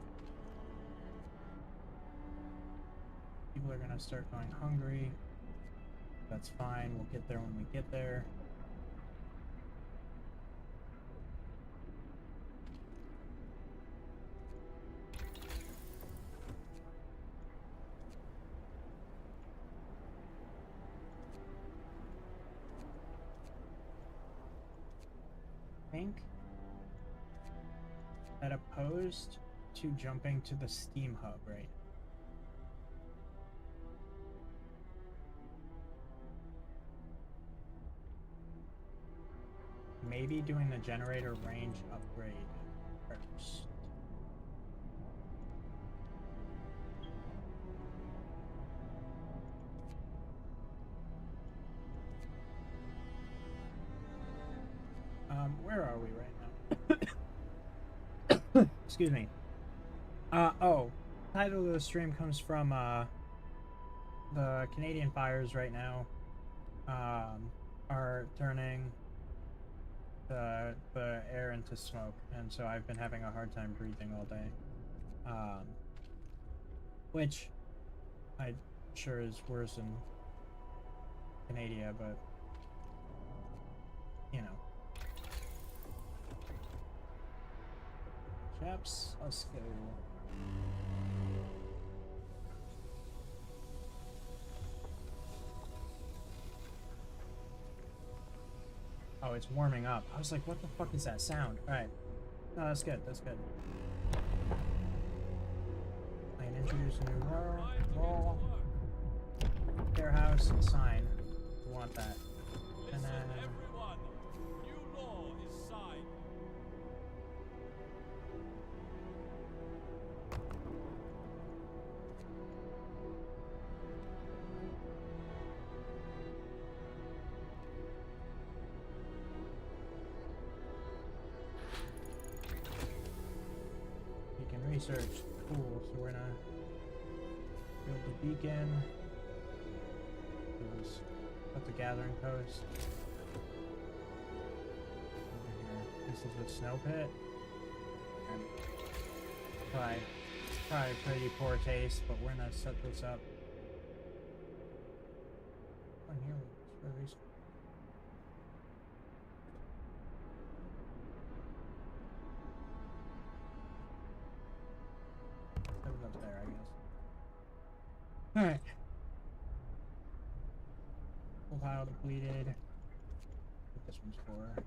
People are gonna start going hungry. That's fine. We'll get there when we get there. Think that opposed to jumping to the steam hub, right? Maybe doing the generator range upgrade first. Where are we right now? Excuse me. Oh, title of the stream comes from the Canadian fires right now are turning the air into smoke, and so I've been having a hard time breathing all day. Which I'm sure is worse in Canada, but you know. Chaps, let's go. Oh, Oh, it's warming up. I was like, what the fuck is that sound? Alright. No, that's good. That's good. I can introduce a new wall. Fair house sign. We want that. And Listen, then everyone. New law is signed. beacon research. Cool. So we're gonna build the beacon. Put the gathering post. Over here. This is the snow pit. And probably pretty poor taste, but we're gonna set this up. Oh, here for research. That was up there, I guess. Alright. Full pile depleted. What this one's for.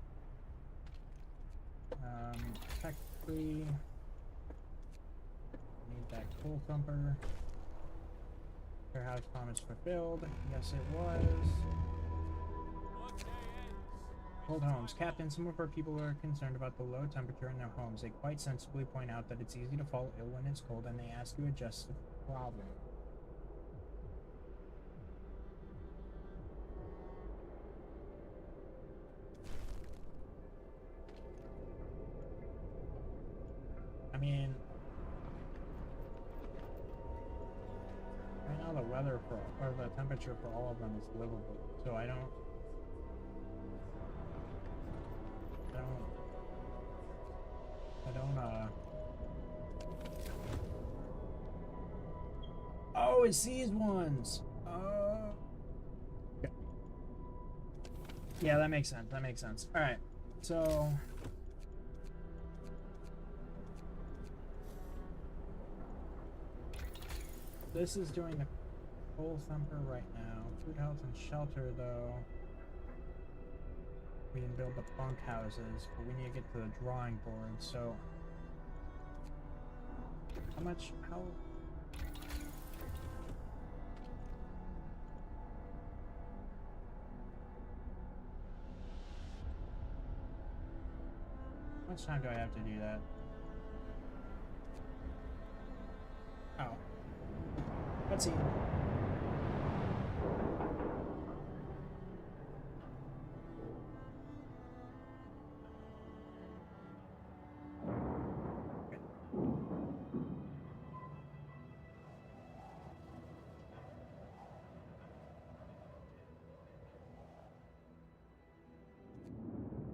Tech free. Need that coal thumper. Warehouse promise fulfilled. Yes, it was. Workday ends. Old homes. Captain, some of our people are concerned about the low temperature in their homes. They quite sensibly point out that it's easy to fall ill when it's cold, and they ask you to adjust the problem. I mean, right now the weather for, or the temperature for all of them is livable, so I don't oh, it's these ones. Oh, yeah, that makes sense. That makes sense. All right, so. This is doing the coal thumper right now. Food, health, and shelter, though. We can build the bunk houses, but we need to get to the drawing board, so... How much... How much time do I have to do that? Oh. Let's see.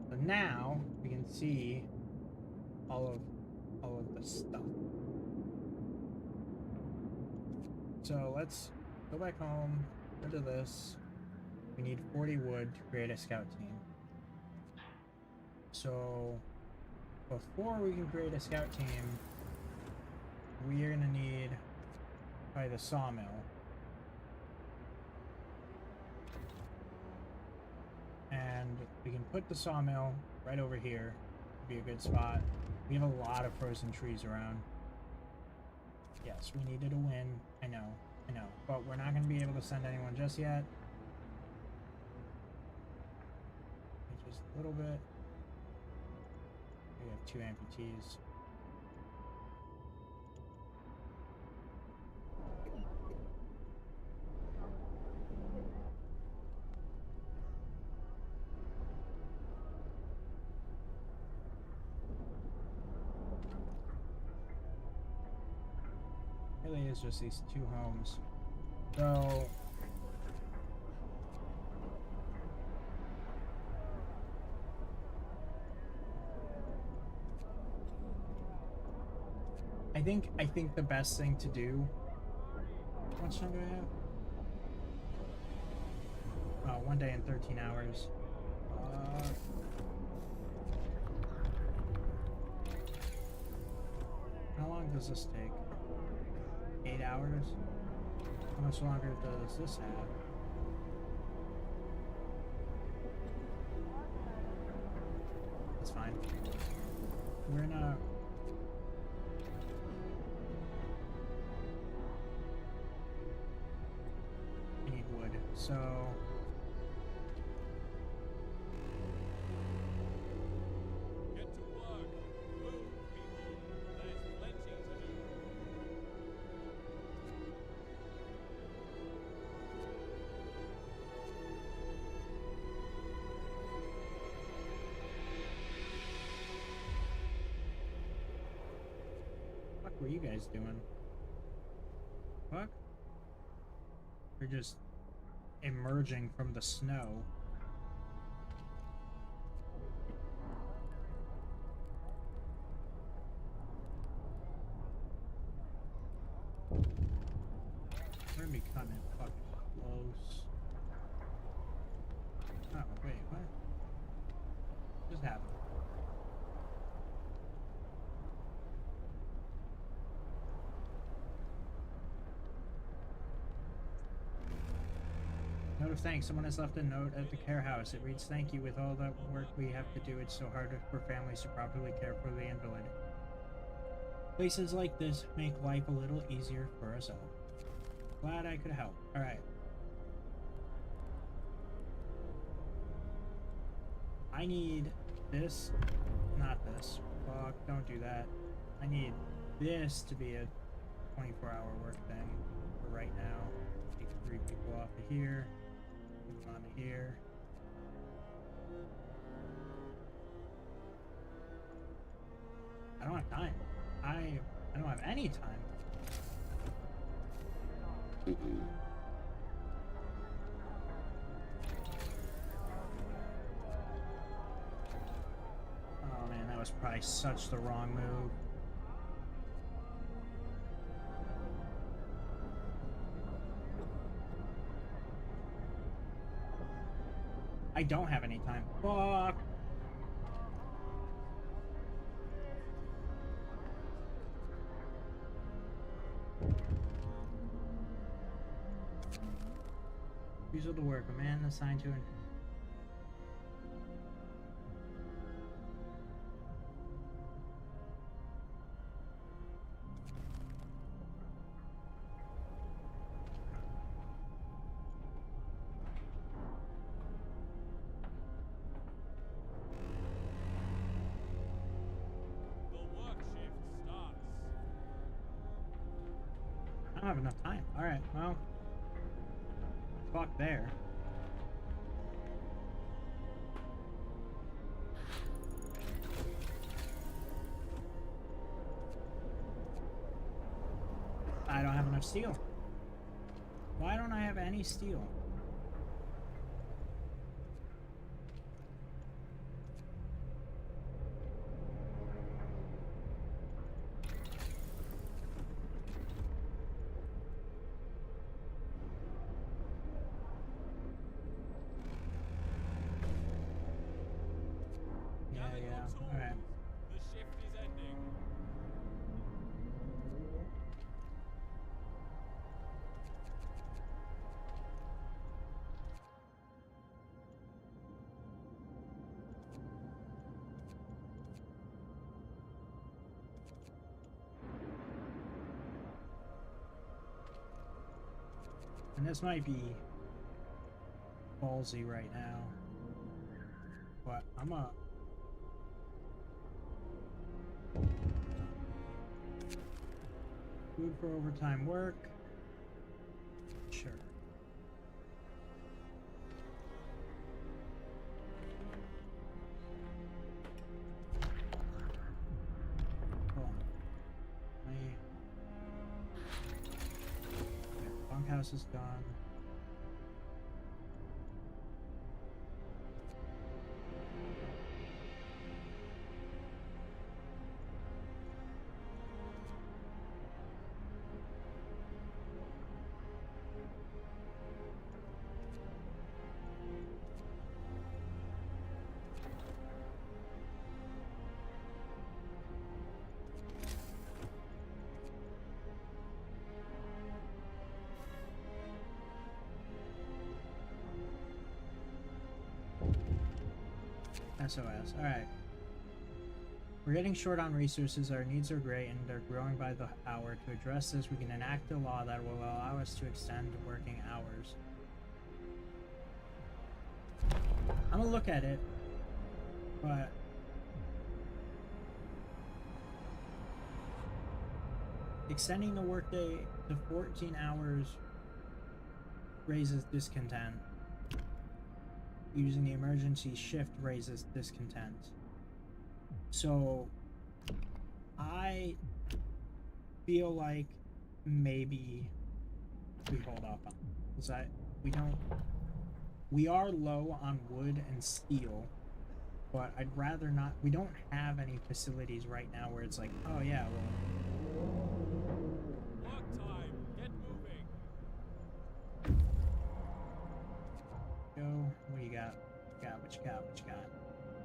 So now we can see all of the stuff. So let's go back home, rid of this. We need 40 wood to create a scout team. So before we can create a scout team, we are gonna need probably the sawmill. And we can put the sawmill right over here. Would be a good spot. We have a lot of frozen trees around. Yes, we needed a win. I know. But we're not going to be able to send anyone just yet. Just a little bit. We have 2 amputees. Really is just these 2 homes. So I think the best thing to do. How much time do I have? 1 day and 13 hours. How long does this take? 8 hours? How much longer does this have? That's fine. We're in a... I need wood, so... Get to work. Move, people. There's plenty to do. What were you guys doing? What? We're just emerging from the snow. We're gonna be cutting it fucking close. Oh, wait, what? Just happened. Note of thanks. Someone has left a note at the care house. It reads, "Thank you. With all that work we have to do, it's so hard for families to properly care for the invalid. Places like this make life a little easier for us all. Glad I could help." Alright. I need this. Not this. Fuck, don't do that. I need this to be a 24-hour work thing for right now. Take 3 people off of here. Move on to here. I don't have time. I don't have any time. Oh man, that was probably such the wrong move. I don't have any time. Fuck. Refusal to work. A man assigned to an... The work shift starts. I don't have enough time. Alright, well... Fuck there. I don't have enough steel. Why don't I have any steel? Gather your tools. Alright. The shift is ending. And this might be ballsy right now, but I'm a... Food for overtime work. Sure. Hold on. Bunkhouse is done. SOS. Alright. We're getting short on resources, our needs are great, and they're growing by the hour. To address this, we can enact a law that will allow us to extend working hours. I'm gonna look at it, but extending the workday to 14 hours raises discontent. Using the emergency shift raises discontent. So I feel like maybe we hold off on it, because we are low on wood and steel, but I'd rather not. We don't have any facilities right now where it's like, oh yeah, well, Work time. Get moving. go. What do you got? What you got?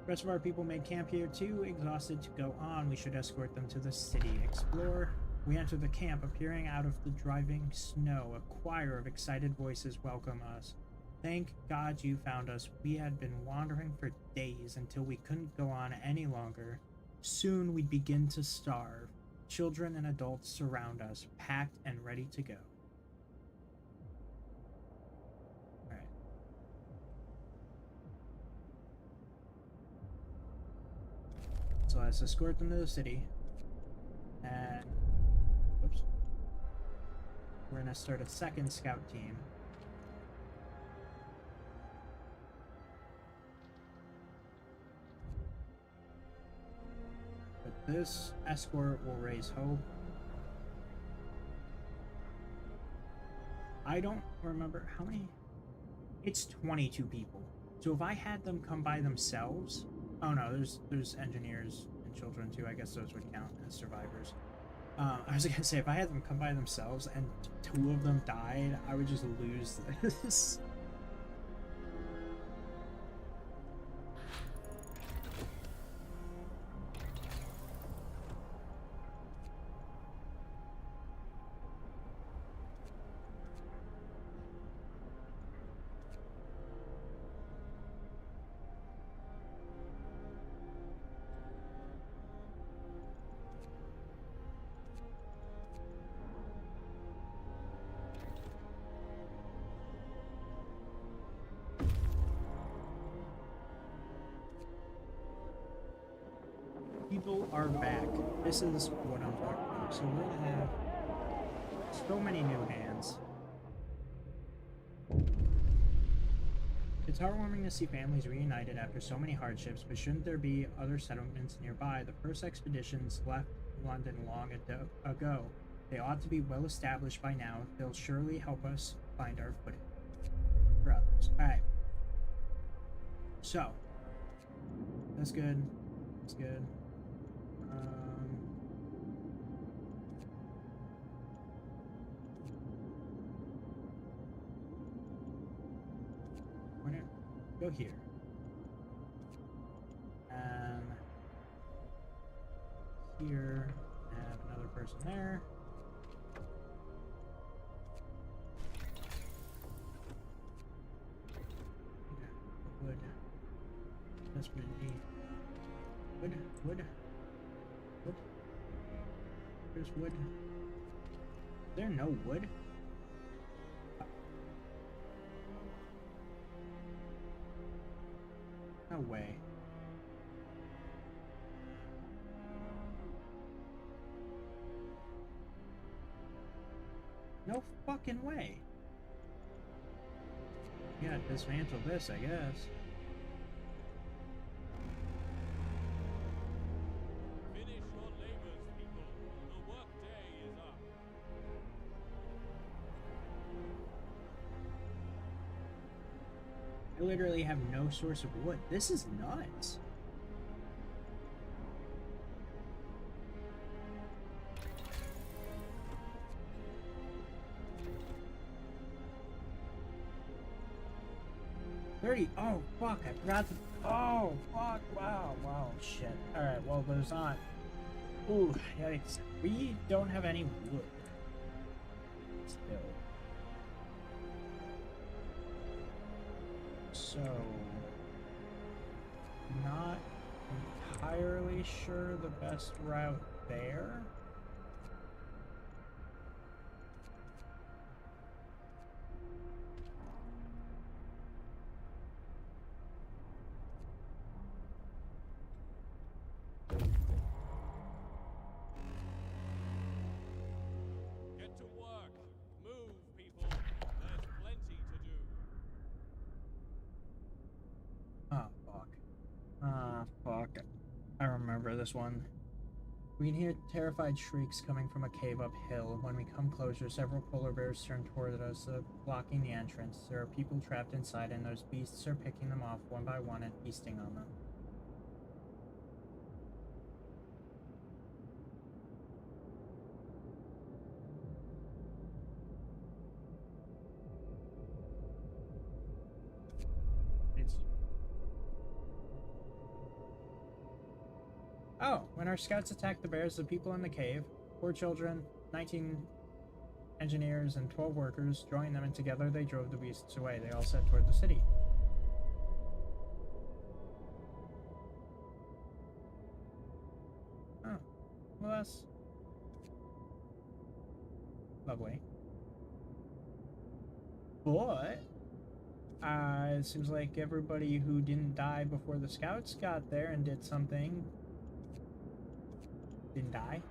The rest of our people made camp here too, exhausted to go on. We should escort them to the city. Explore. We enter the camp, appearing out of the driving snow. A choir of excited voices welcome us. Thank God you found us. We had been wandering for days until we couldn't go on any longer. Soon we'd begin to starve. Children and adults surround us, packed and ready to go. Alright. So let's escort them to the city. And oops. We're gonna start a second scout team. But this escort will raise hope. I don't remember how many. It's 22 people. So if I had them come by themselves, oh no, there's engineers and children too. I guess those would count as survivors. I was gonna say, if I had them come by themselves and 2 of them died, I would just lose this. People are back. This is what I'm talking about. So we're gonna have so many new hands. It's heartwarming to see families reunited after so many hardships, but shouldn't there be other settlements nearby? The first expeditions left London long ago. They ought to be well established by now. They'll surely help us find our footing. For others. Alright. So. That's good. That's good. We're gonna go here. Here, have another person there. Yeah, wood. That's what I need. Wood. There's wood. Is there no wood? No way. No fucking way. Yeah, dismantle this, I guess. Finish your labors, people. The work day is up. I literally have no source of wood. This is nuts. Oh fuck, I forgot to. Oh fuck, wow, shit. Alright, well, there's not. Ooh, yikes. We don't have any wood. Still. So. Not entirely sure the best route there. Get to work. Move, people. There's plenty to do. Oh, fuck. Ah, fuck. I remember this one. We can hear terrified shrieks coming from a cave uphill. When we come closer, several polar bears turn toward us, blocking the entrance. There are people trapped inside, and those beasts are picking them off one by one and feasting on them. Oh, when our scouts attacked the bears, the people in the cave, 4 children, 19 engineers, and 12 workers, joined them, and together they drove the beasts away. They all set toward the city. Oh, well, that's lovely. But it seems like everybody who didn't die before the scouts got there and did something didn't die.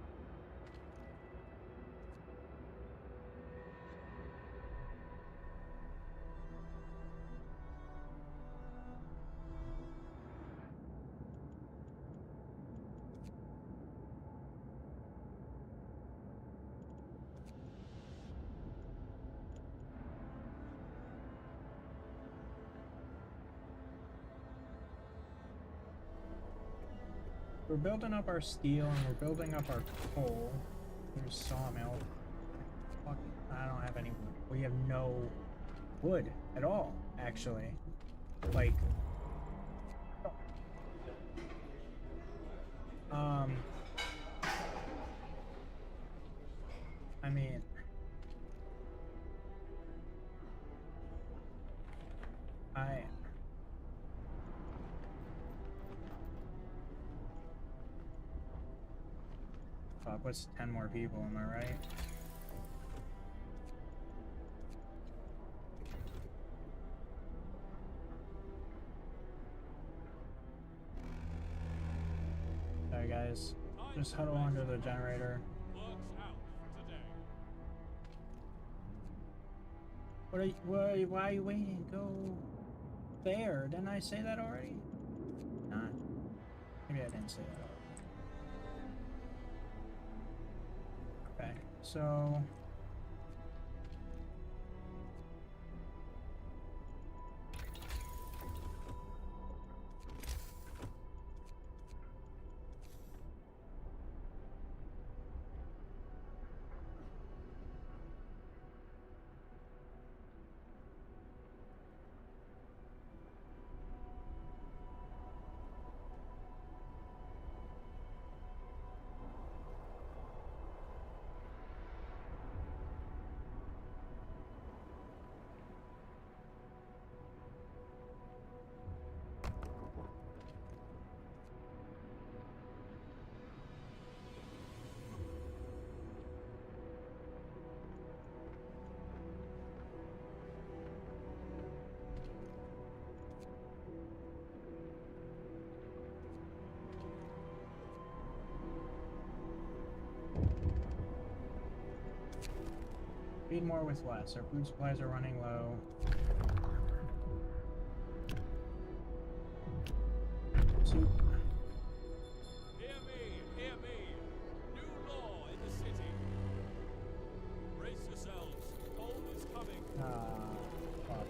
We're building up our steel and we're building up our coal. There's sawmill. Fuck, I don't have any wood. We have no wood at all, actually. Like, I mean, fuck, what's 10 more people, am I right? Sorry guys, just huddle under the generator. Works out for today. Why are you waiting? Go there. Didn't I say that already? Not. Maybe I didn't say that already. Okay, so feed more with less. Our food supplies are running low. Soup. Hear me, hear me. New law in the city. Brace yourselves. Cold is coming. Fuck.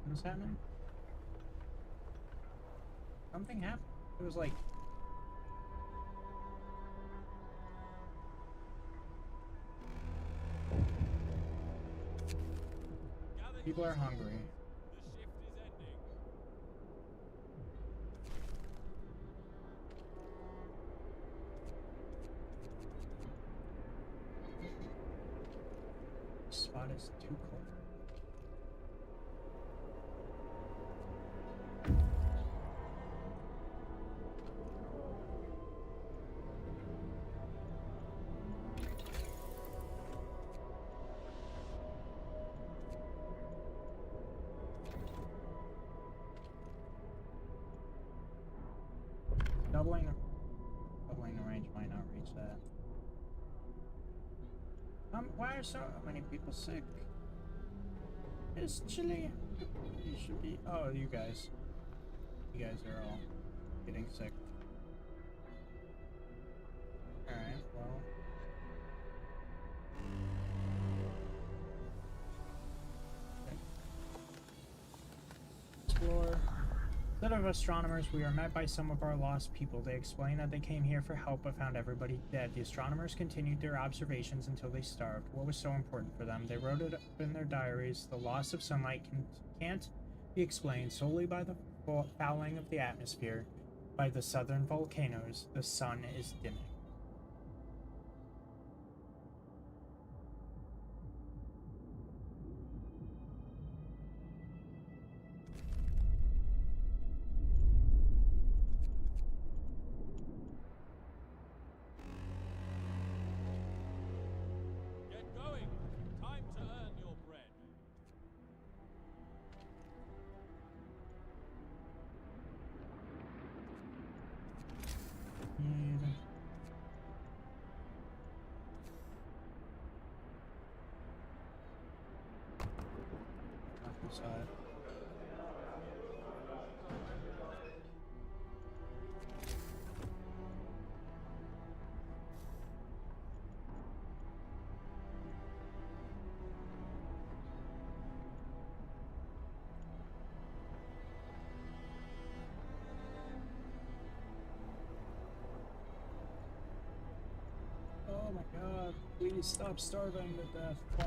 What was happening? Something happened. It was like... Gather People are hungry. the shift is ending. This spot is too cold. Doubling the range might not reach that. Why are so many people sick? It's chilly. You should be. Oh, you guys. You guys are all getting sick. Alright, well. Okay. Explore. Instead of astronomers, we are met by some of our lost people. They explain that they came here for help but found everybody dead. The astronomers continued their observations until they starved. What was so important for them? They wrote it up in their diaries. The loss of sunlight can't be explained solely by the fouling of the atmosphere. By the southern volcanoes, the sun is dimming. Get going. Time to earn your bread. Need... Side. Oh my god, please stop starving to death. Why?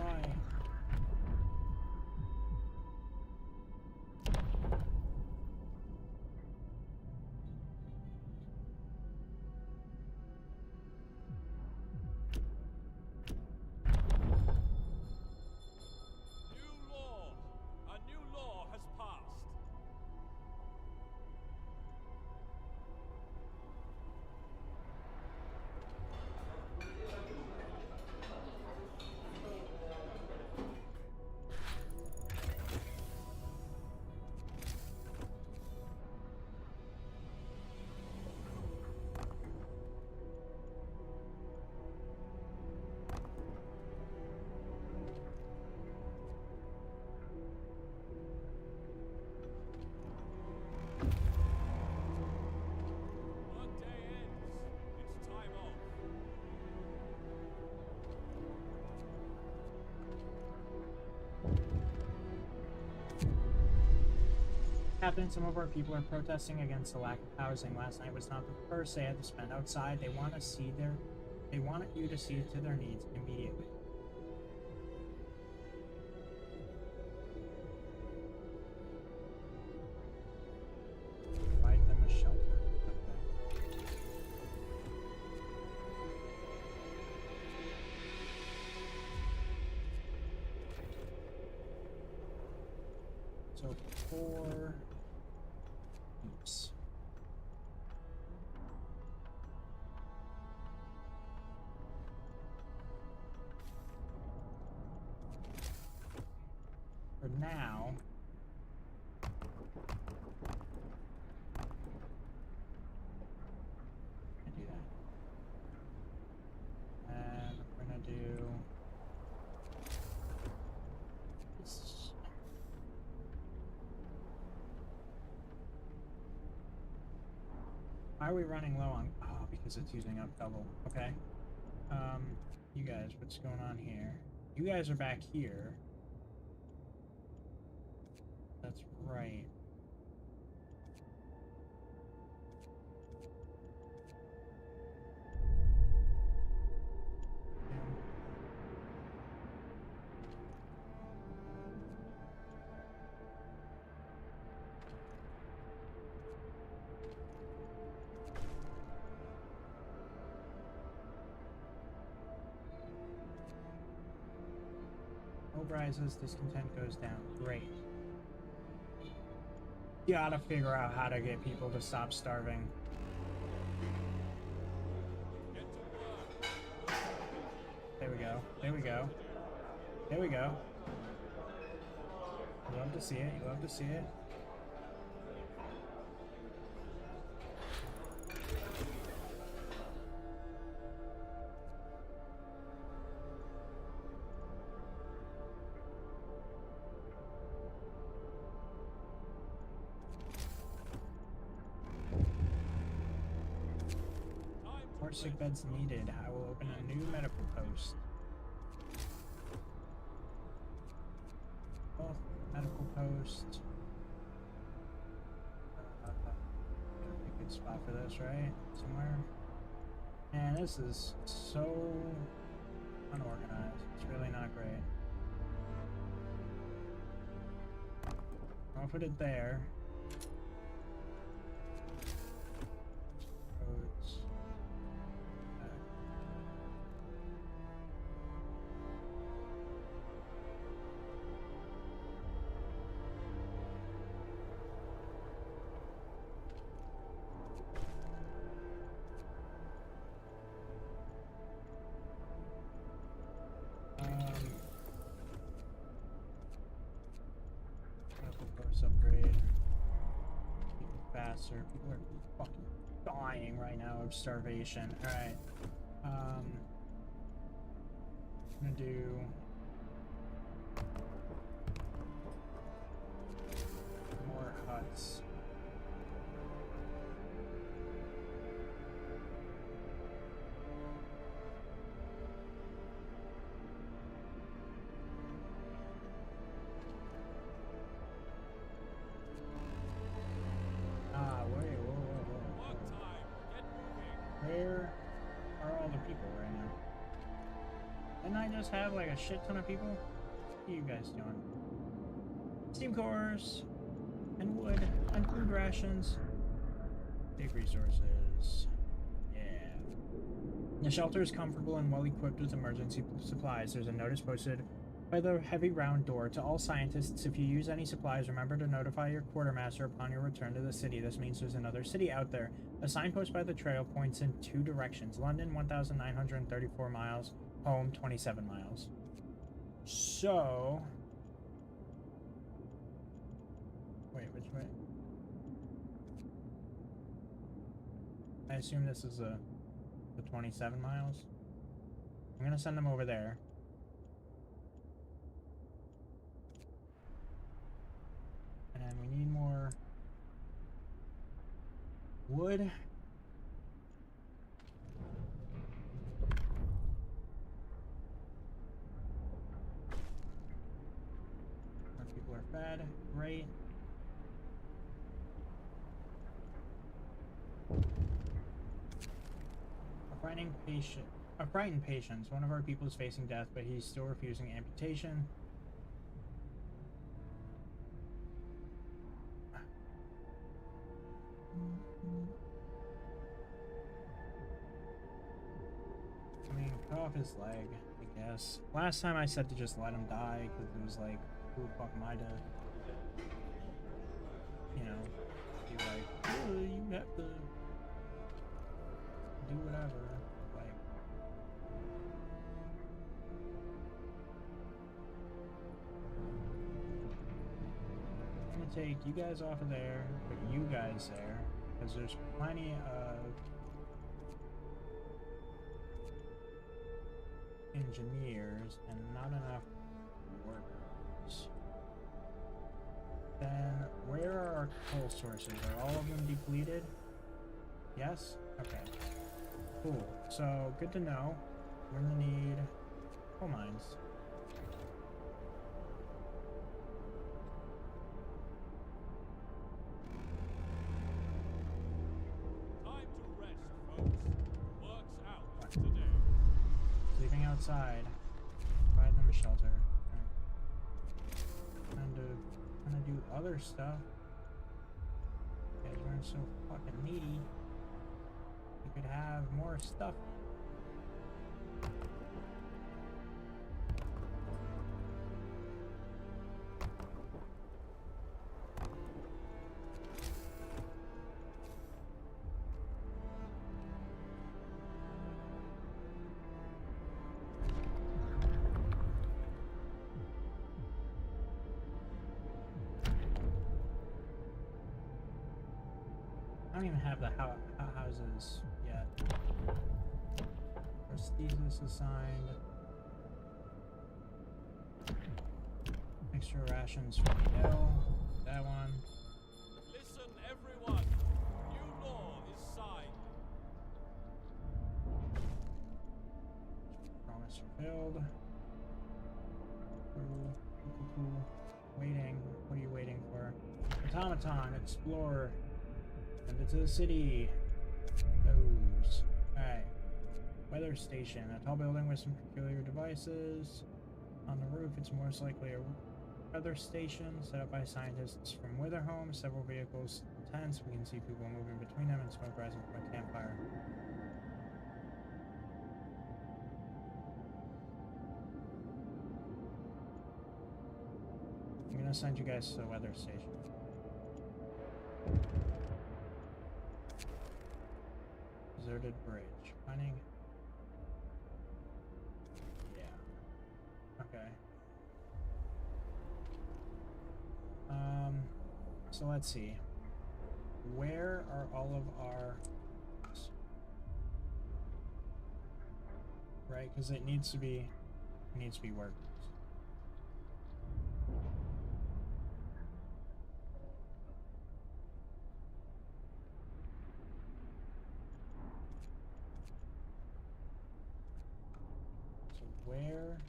New law. A new law has passed. Workday ends. It's time off. Captain, some of our people are protesting against the lack of housing. Last night was not the first they had to spend outside. They want you to see to their needs immediately. Provide them a shelter. Okay. So 4 heaps. For now, I do that. And we're gonna do this. Why are we running low on? Oh, because it's using up double. Okay. You guys, what's going on here? You guys are back here. That's Right. Hope rises, discontent goes down. Great. Gotta figure out how to get people to stop starving. There we go. There we go. There we go. You love to see it. You love to see it. More sick beds needed. I will open a new medical post. Oh, medical post. A good spot for this, right? Somewhere. And this is so unorganized. It's really not great. I'll put it there. Roads. Upgrade. People faster. People are fucking dying right now of starvation. Alright. I'm gonna do more huts. Where are all the people right now? Didn't I just have like a shit ton of people? What are you guys doing? Steam cores and wood and food rations. Big resources. Yeah. The shelter is comfortable and well equipped with emergency supplies. There's a notice posted by the heavy round door to all scientists. If you use any supplies, remember to notify your quartermaster upon your return to the city. This means there's another city out there. A signpost by the trail points in 2 directions. London, 1,934 miles. Home, 27 miles. So... Wait, which way? I assume this is the 27 miles. I'm gonna send them over there. And we need more wood. More people are fed. Great. A frightened patient. One of our people is facing death, but he's still refusing amputation. I mean, cut off his leg, I guess. Last time I said to just let him die, because it was like, who the fuck am I to, you know, be like, oh, you have to do whatever. Like, I'm gonna take you guys off of there, put you guys there, because there's plenty of engineers and not enough workers. Then where are our coal sources? Are all of them depleted? Yes? Okay. Cool. So good to know. We're gonna need coal mines. outside. Provide them shelter. Trying to do other stuff. You guys aren't so fucking needy. You could have more stuff. I don't even have the houses yet. Prosthesis assigned. Extra rations for Miguel. That one. Listen, everyone. New law is signed. Promise fulfilled. Cool. Waiting. What are you waiting for? Automaton, explorer. Send it to the city. Those. Alright. Weather station. A tall building with some peculiar devices. On the roof, it's most likely a weather station set up by scientists from Witherhome. Several vehicles and tents. We can see people moving between them and smoke rising from a campfire. I'm gonna send you guys to the weather station. Deserted bridge. Finding. Yeah. Okay. So let's see. Where are all of our... Right, because it needs to be workers. So where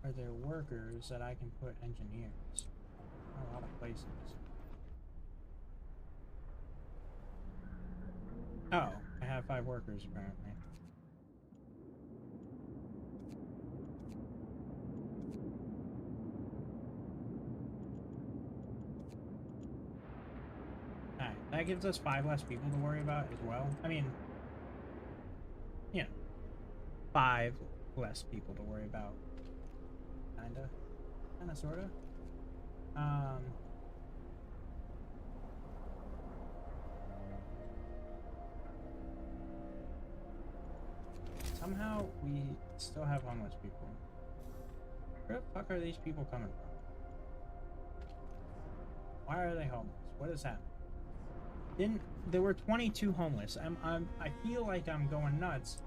are there workers that I can put engineers? A lot of places. Oh, I have 5 workers apparently. Alright, that gives us 5 less people to worry about as well. I mean, you know, 5 less people to worry about. Kinda, sorta. Somehow we still have homeless people. Where the fuck are these people coming from? Why are they homeless? What is happening? There were 22 homeless. I feel like I'm going nuts.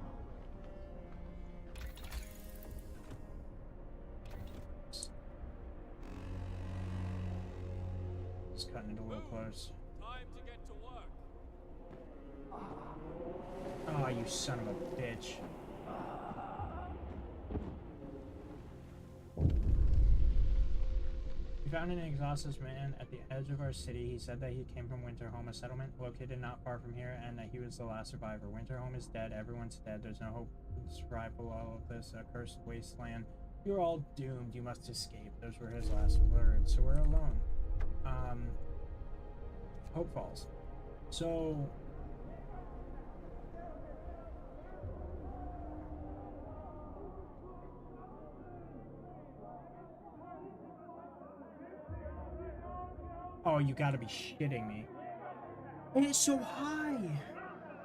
Just cutting it a little close. Time to get to work. Oh, you son of a bitch. We found an exhausted man at the edge of our city. He said that he came from Winterhome, a settlement located not far from here, and that he was the last survivor. Winterhome is dead. Everyone's dead. There's no hope for survival. All of this accursed wasteland. You're all doomed. You must escape. Those were his last words. So we're alone. Hope Falls. So... Oh, you gotta be shitting me. And it's so high!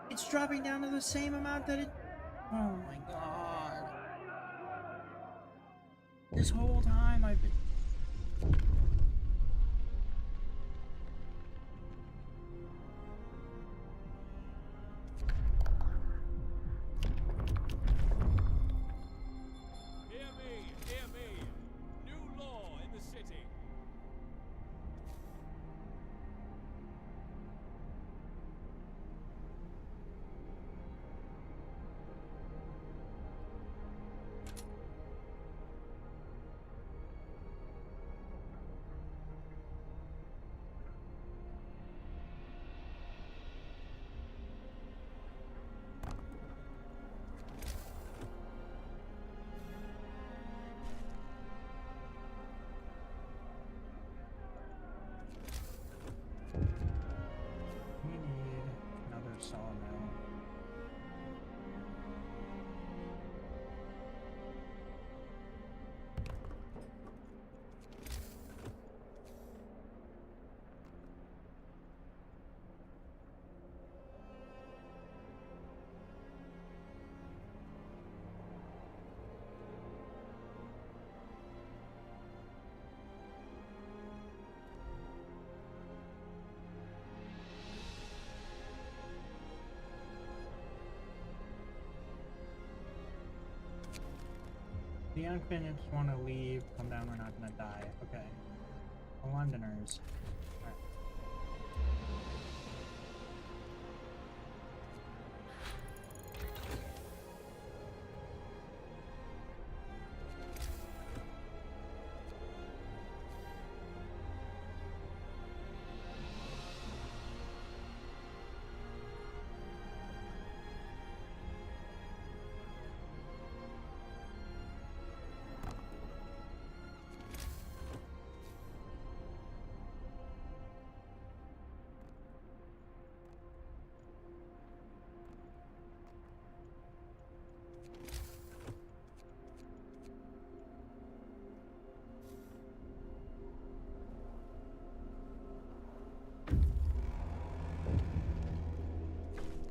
It's dropping down to the same amount that it... Oh my god. This whole time I've been... Hear me. New law in the city. The unfinished want to leave. Come down, we're not gonna die. Okay. The Londoners. Alright.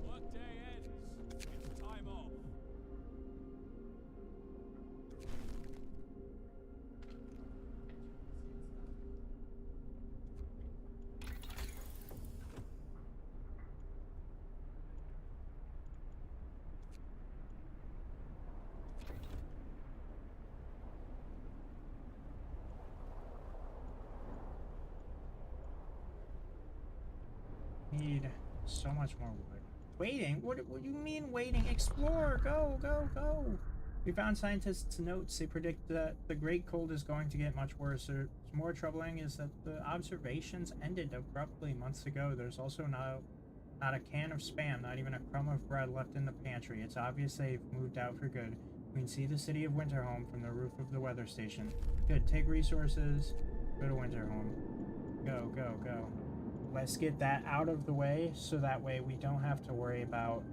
Workday ends. It's time off. Need so much more wood. Waiting? What do you mean waiting? Explore! Go, go, go! We found scientists' notes. They predict that the Great Cold is going to get much worse. What's more troubling is that the observations ended abruptly months ago. There's also not a can of Spam, not even a crumb of bread left in the pantry. It's obvious they've moved out for good. We can see the city of Winterhome from the roof of the weather station. Good, take resources, go to Winterhome. Go, go, go. Let's get that out of the way so that way we don't have to worry about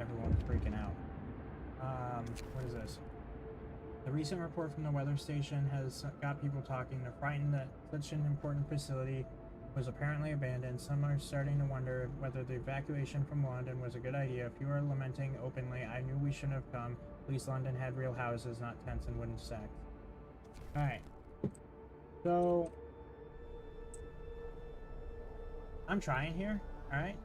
everyone freaking out. What is this? The recent report from the weather station has got people talking. They're frightened that such an important facility was apparently abandoned. Some are starting to wonder whether the evacuation from London was a good idea. A few are lamenting openly, I knew we shouldn't have come. At least London had real houses, not tents and wooden stacks. Alright. So I'm trying here, alright?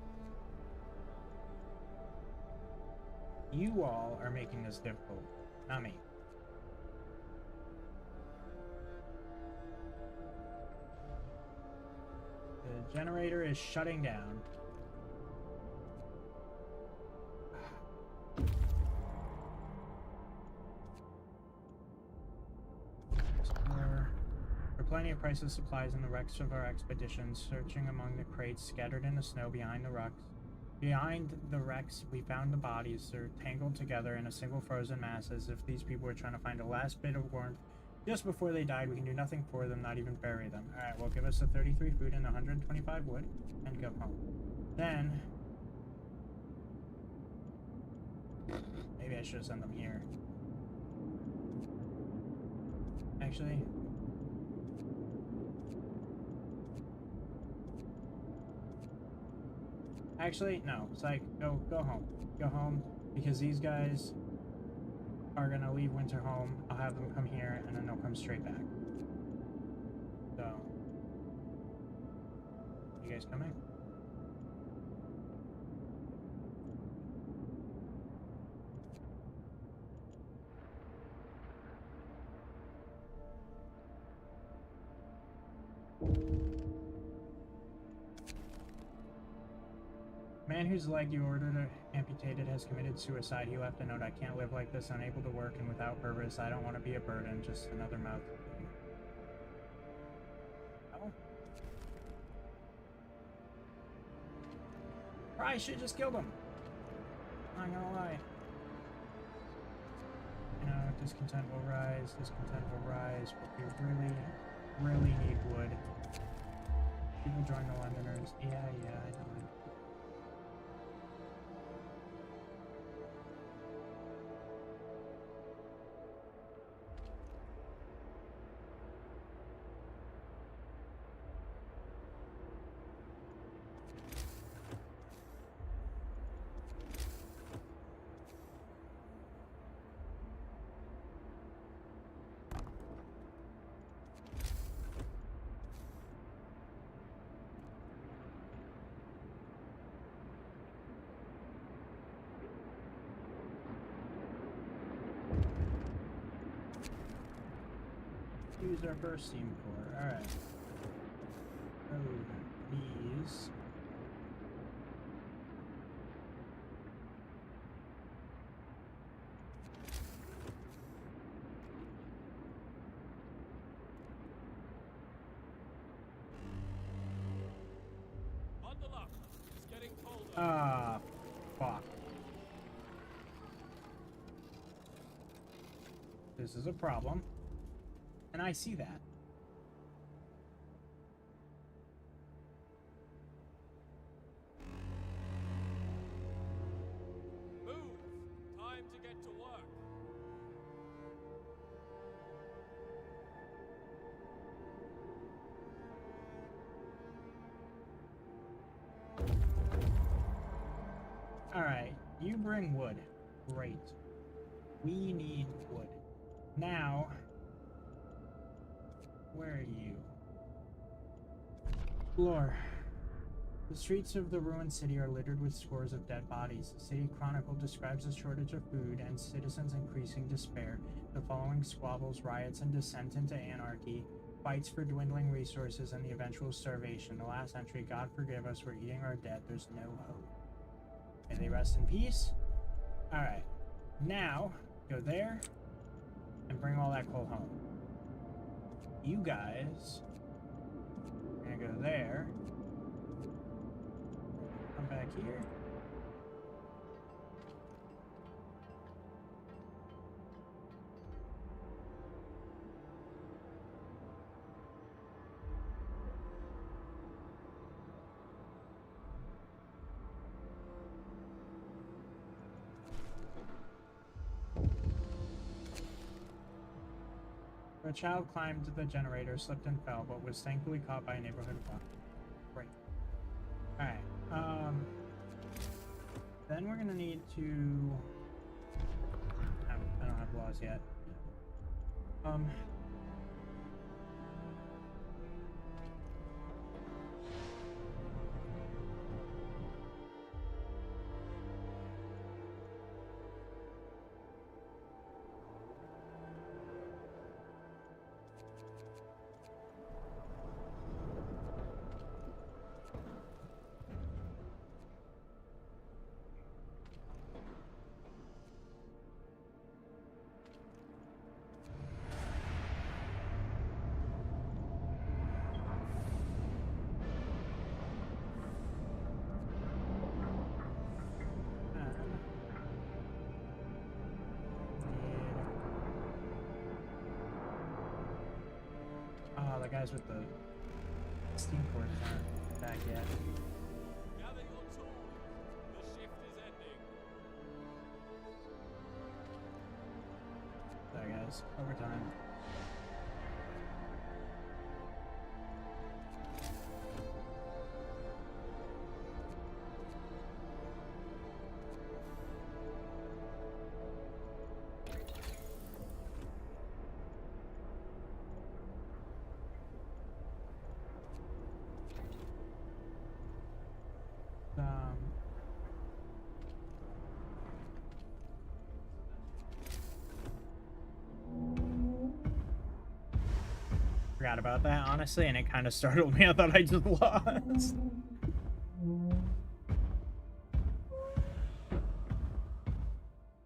You all are making this difficult, not me. The generator is shutting down. There are plenty of priceless supplies in the wrecks of our expeditions, searching among the crates scattered in the snow behind the rocks. Behind the wrecks, we found the bodies. They're tangled together in a single frozen mass, as if these people were trying to find a last bit of warmth. Just before they died, we can do nothing for them, not even bury them. Alright, well, give us the 33 food and 125 wood, and go home. Then maybe I should send them here. Actually, no. It's like, go home. Go home, because these guys are gonna leave Winterhome. I'll have them come here, and then they'll come straight back. So, you guys coming? Man whose leg you ordered amputated has committed suicide. He left a note, I can't live like this, unable to work and without purpose. I don't want to be a burden, just another mouth. Oh. Probably should have just killed him. Not gonna lie. You know, discontent will rise, but we really need wood. People join the Londoners. Yeah, I know. Use our first steam core. Alright. These. Bundle up. It's getting colder. Ah, fuck. This is a problem. And I see that. Move. Time to get to work. Alright, you bring wood. Great. We need wood. Now, where are you? Explore. The streets of the ruined city are littered with scores of dead bodies. The city chronicle describes a shortage of food and citizens' increasing despair. The following squabbles, riots, and descent into anarchy, fights for dwindling resources, and the eventual starvation. The last entry, God forgive us, we're eating our dead, there's no hope. May they rest in peace? Alright. Now, go there, and bring all that coal home. You guys are gonna go there. Come back here. A child climbed the generator, slipped and fell, but was thankfully caught by a neighborhood watch. Great. Alright, then we're gonna need to... I don't have laws yet. The guys with the steam cores aren't back yet. Gather your tools. The shift is ending. Sorry guys, overtime. Forgot about that, honestly, and it kind of startled me. I thought I just lost.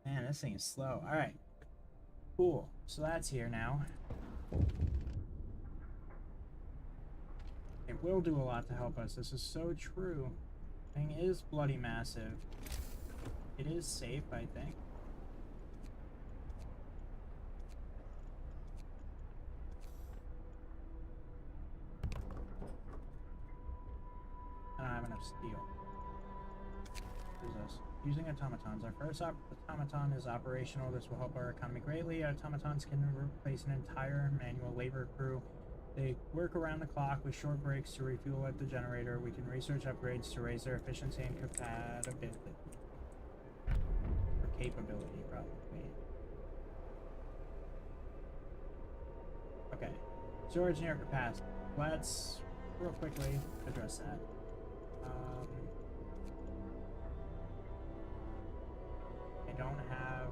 Man, this thing is slow. Alright. Cool. So that's here now. It will do a lot to help us. This is so true. Thing is bloody massive. It is safe, I think. I don't have enough steel. What is this? Using automatons. Our first automaton is operational. This will help our economy greatly. Automatons can replace an entire manual labor crew. They work around the clock with short breaks to refuel at the generator. We can research upgrades to raise their efficiency and compatibility. Or capability, probably. Okay. Storage near capacity. Let's real quickly address that. I don't have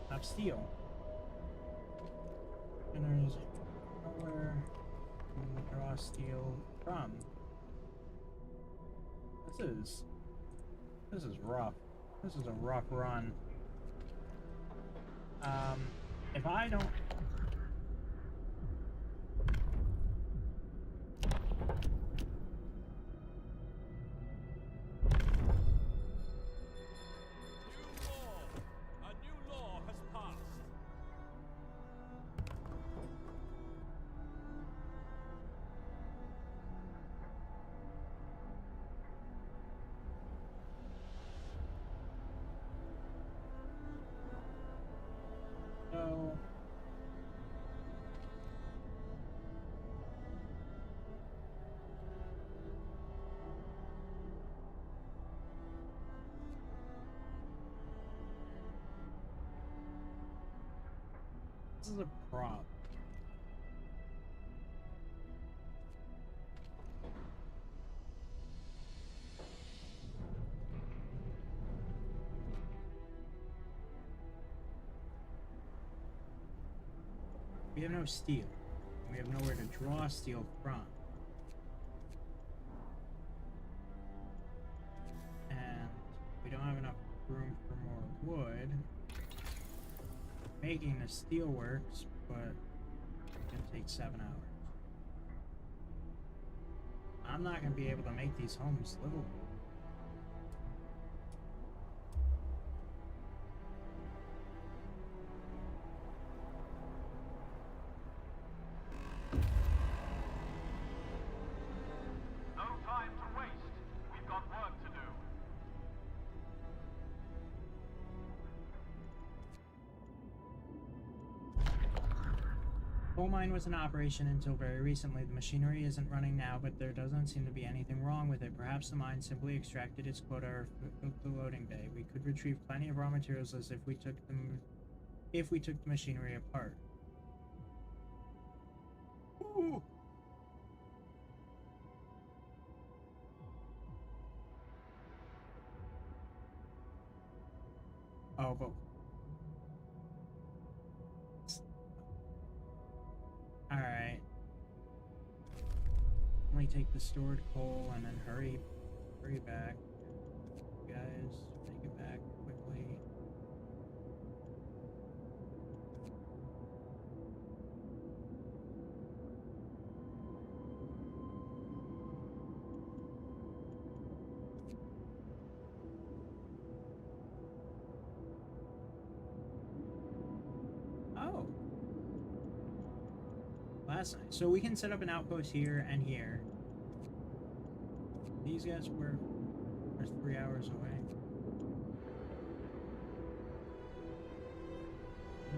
enough steel. And there's no draw steel from. This is rough. This is a rough run. If I don't... A new law has passed. So... This is a prop. We have no steel. We have nowhere to draw steel from. And we don't have enough room for more wood. Making the steel works, but it's gonna take 7 hours. I'm not gonna be able to make these homes livable. No time to waste. We've got work to do. Coal mine was in operation until very recently. The machinery isn't running now, but there doesn't seem to be anything wrong with it. Perhaps the mine simply extracted its quota or fulfilled the loading bay. We could retrieve plenty of raw materials as if we took the machinery apart. Ooh. Oh, but alright. Only take the stored coal and then hurry back. You guys, take it back quickly. Oh. That's nice. So we can set up an outpost here and here. These guys were 3 hours away.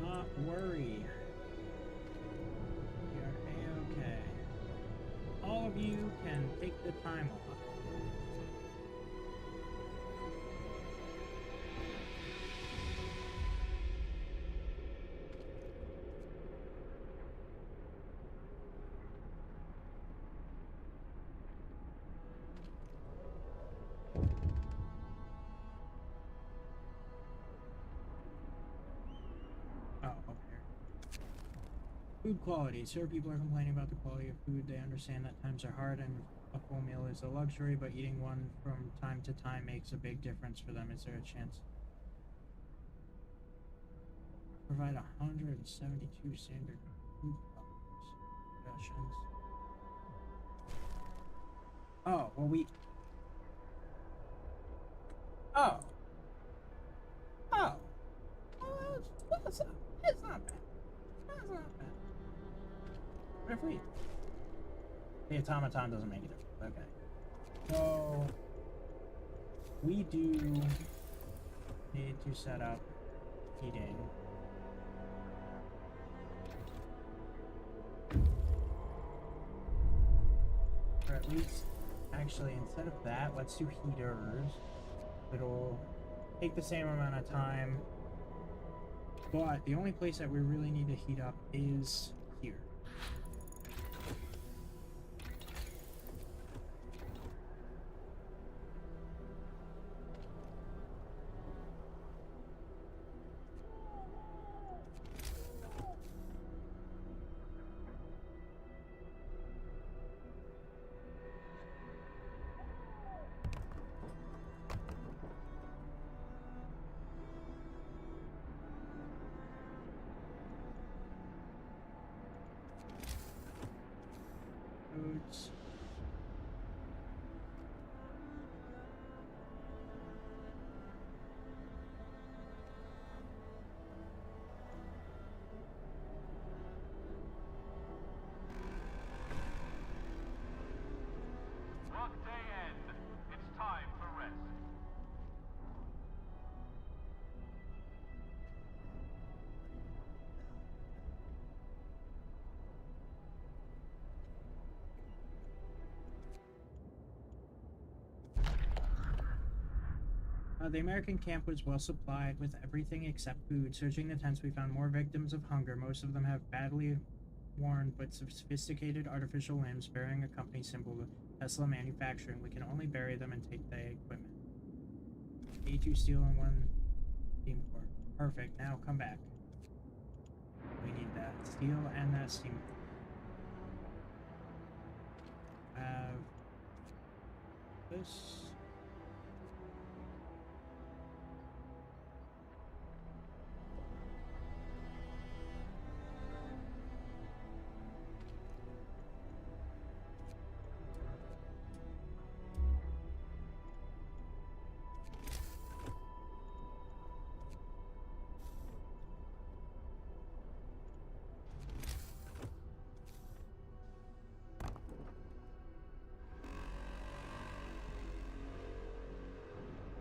Not worry. You're A-okay. All of you can take the time off. Food quality. Sir, people are complaining about the quality of food. They understand that times are hard and a full meal is a luxury, but eating one from time to time makes a big difference for them. Is there a chance? Provide 172 standard food suggestions. Oh, well Oh. Oh. Well, that's not bad. That's not bad. What if we... The automaton doesn't make a difference. Okay. So... We do... need to set up heating. Or at least... Actually, instead of that, let's do heaters. It'll take the same amount of time. But the only place that we really need to heat up is here. roads. Workday end. It's time for rest. The American camp was well supplied with everything except food. Searching the tents, we found more victims of hunger. Most of them have badly worn but sophisticated artificial limbs bearing a company symbol of Tesla Manufacturing. We can only bury them and take the equipment. A2 steel and 1 steam core. Perfect. Now come back. We need that steel and that steam core. Have this.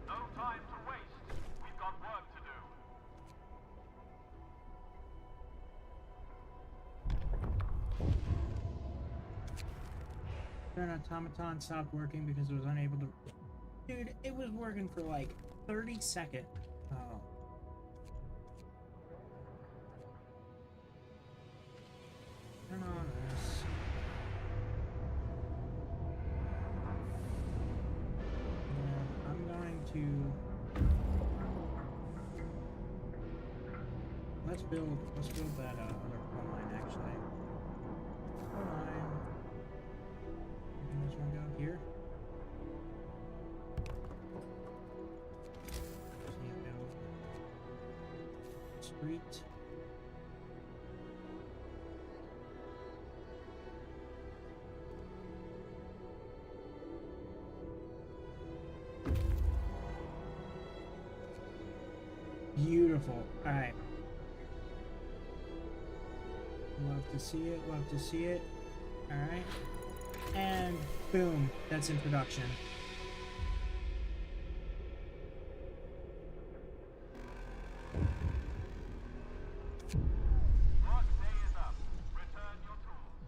No time to waste. We've got work to do. Turn automaton stopped working because it was unable to. Dude, it was working for like 30 seconds. Oh. Turn on this. And I'm going to. Let's build that other coal mine actually. Coal mine. This one go here. Street. Beautiful. All right. Love to see it. Love to see it. All right. And boom, that's in production. Workday is up. Return your tools.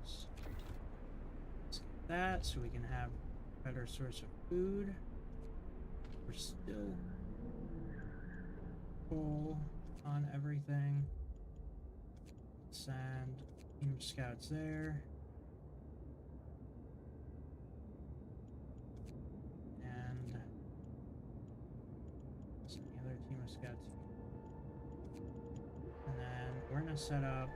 Let's get that so we can have a better source of food. We're still full on everything. Send team of scouts there. And send the other team of scouts. And then we're gonna set up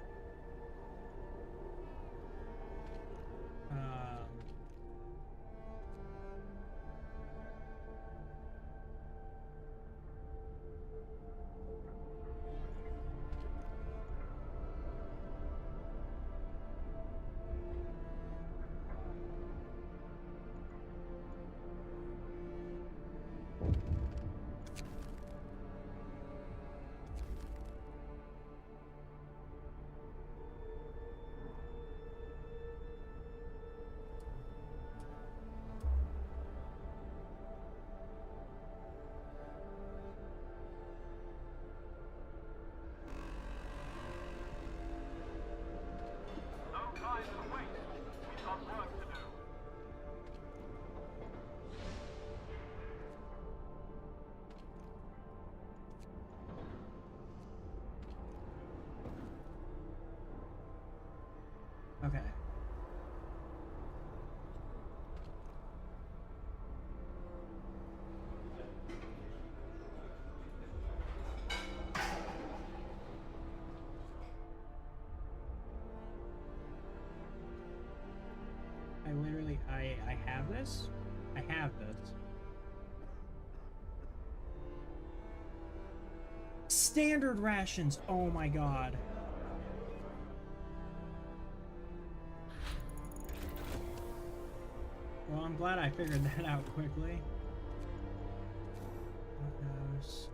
No time to waste. We've got work to do. okay. I have this? I have this. Standard rations! Oh my god. Well, I'm glad I figured that out quickly. What knows?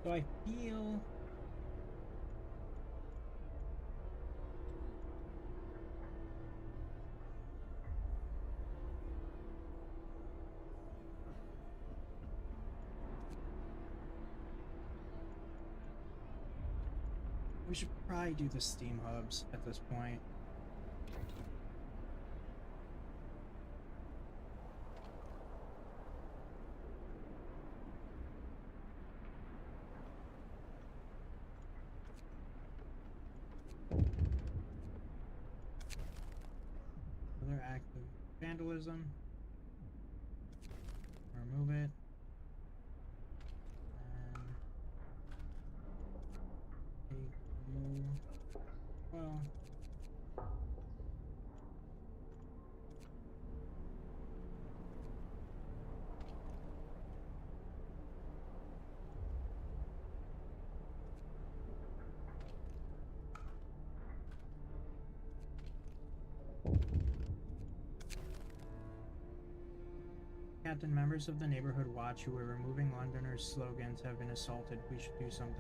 So I feel... we should probably do the steam hubs at this point. Other active vandalism. Remove it. And take you. Well. Captain, members of the neighborhood watch who were removing Londoners' slogans have been assaulted. We should do something.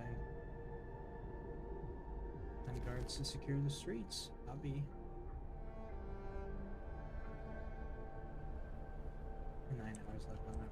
And guards to secure the streets. Copy. 9 hours left on that one.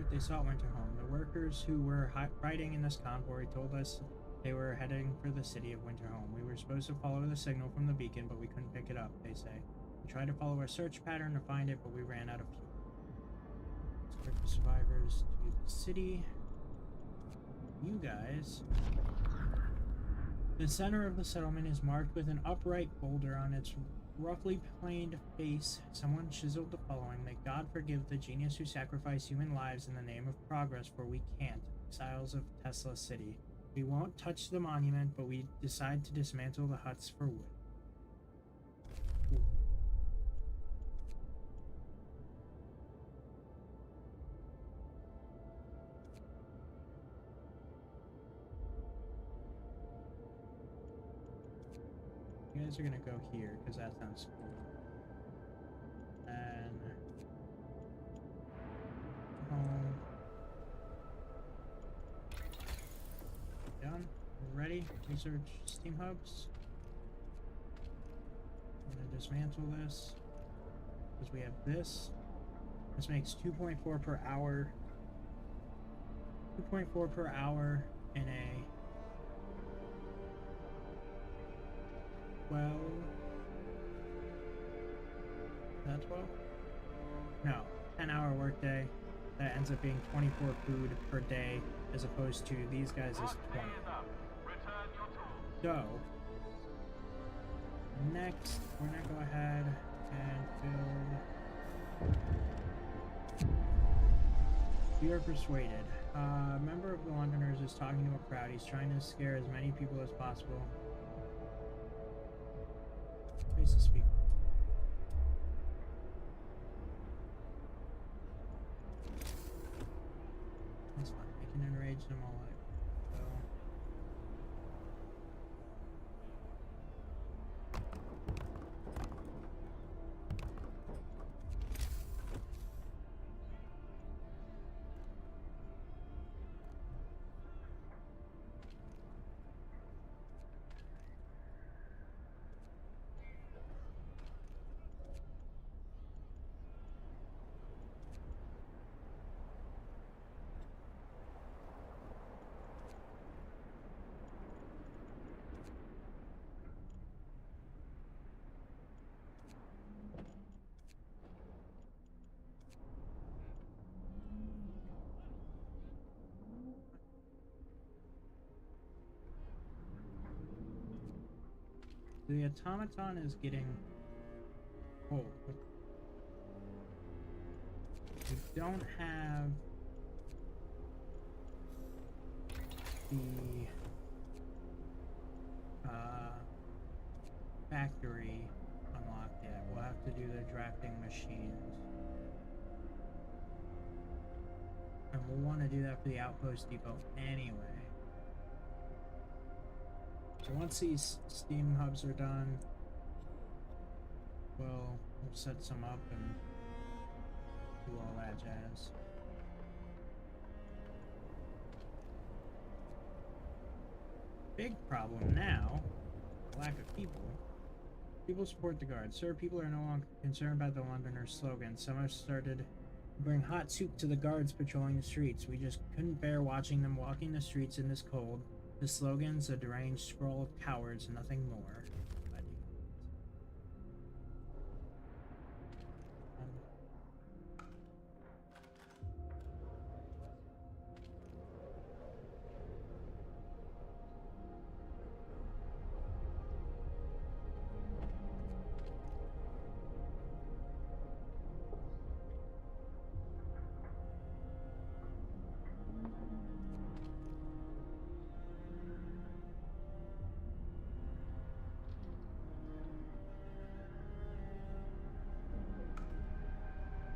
They sought Winterhome. The workers who were riding in this convoy told us they were heading for the city of Winterhome. We were supposed to follow the signal from the beacon, but we couldn't pick it up, they say. We tried to follow our search pattern to find it, but we ran out of fuel. Escort the survivors to the city. You guys. The center of the settlement is marked with an upright boulder on its roughly planed face. Someone chiseled the following: "May God forgive the genius who sacrificed human lives in the name of progress, for we can't. Exiles of Tesla City. We won't touch the monument, but we decide to dismantle the huts for wood." Ooh. You guys are gonna go here because that sounds cool. And home. Done. We're ready. Research steam hubs. I'm gonna dismantle this because we have this. This makes 2.4 per hour. 2.4 per hour in a 12. Is that 12? No. 10-hour workday. that ends up being 24 food per day, as opposed to these guys is 20. So, next, we're gonna go ahead and build. We are persuaded. A member of the Londoners is talking to a crowd. He's trying to scare as many people as possible. Place to speak. That's fine. I can enrage them all out. So. The automaton is getting old. We don't have the factory unlocked yet. We'll have to do the drafting machines. And we'll want to do that for the outpost depot anyway. So once these steam hubs are done, we'll set some up and do all that jazz. Big problem now, lack of people. People support the guards. Sir, people are no longer concerned about the Londoners' slogan. Some have started to bring hot soup to the guards patrolling the streets. We just couldn't bear watching them walking the streets in this cold. The slogan's a deranged scroll of cowards, nothing more.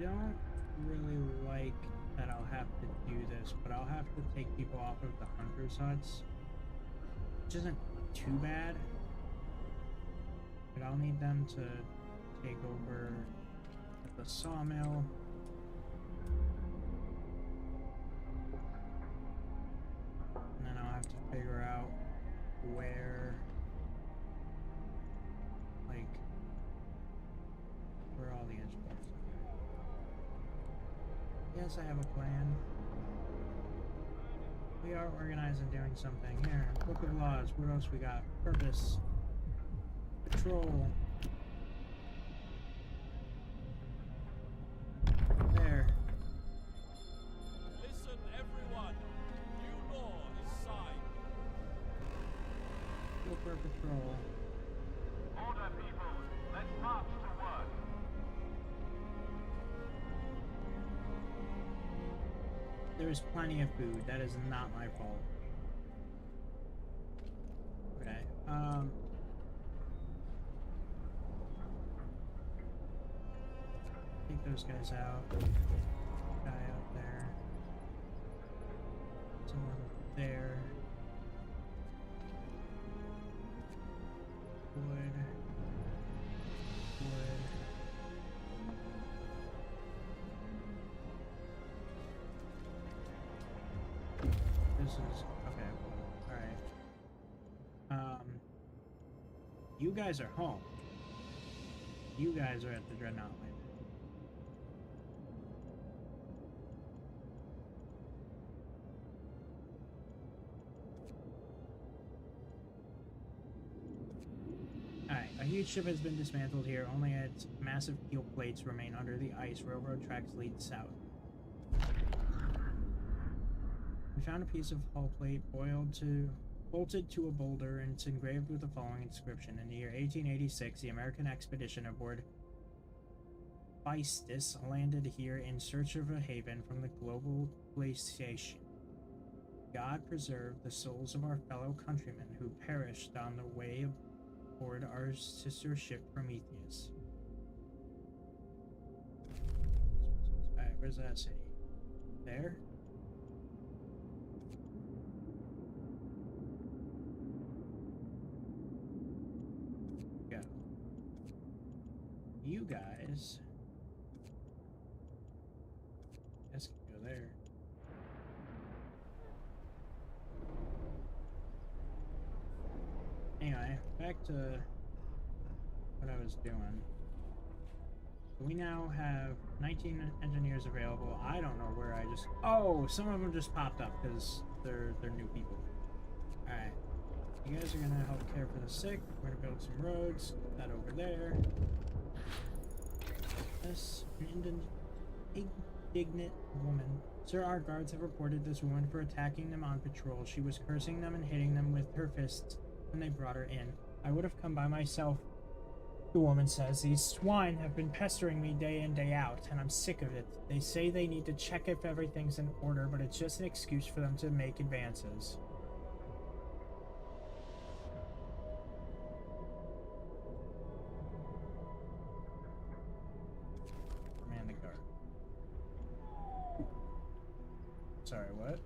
Don't really like that I'll have to do this, but I'll have to take people off of the hunters' huts, which isn't too bad, but I'll need them to take over the sawmill. And then I'll have to figure out where all the engineers are. Yes, I have a plan. We are organized and doing something. Here, Book of Laws. What else we got? Purpose. Patrol. There. Listen, everyone. New law is signed. Go for patrol. Order, people. Let's march to work. There's plenty of food. That is not my fault. Okay. Take those guys out. Guy out there. Someone there. Wood. Wood. This is okay. All right. You guys are home. You guys are at the Dreadnought Landing. Alright, a huge ship has been dismantled here. Only its massive keel plates remain under the ice. Railroad tracks lead south. We found a piece of hull plate bolted to a boulder, and it's engraved with the following inscription. In the year 1886, the American expedition aboard Phaistos landed here in search of a haven from the global glaciation. God preserve the souls of our fellow countrymen who perished on the way aboard our sister ship Prometheus. Alright, where's that city? There? Go. You guys... Guess can go there. Anyway, back to what I was doing. We now have 19 engineers available. I don't know where I just... Oh, some of them just popped up because they're new people. Alright. You guys are going to help care for the sick. We're going to build some roads. Put that over there. This indignant woman. Sir, our guards have reported this woman for attacking them on patrol. She was cursing them and hitting them with her fists when they brought her in. I would have come by myself, the woman says. These swine have been pestering me day in, day out, and I'm sick of it. They say they need to check if everything's in order, but it's just an excuse for them to make advances. Command the guard. Sorry, what?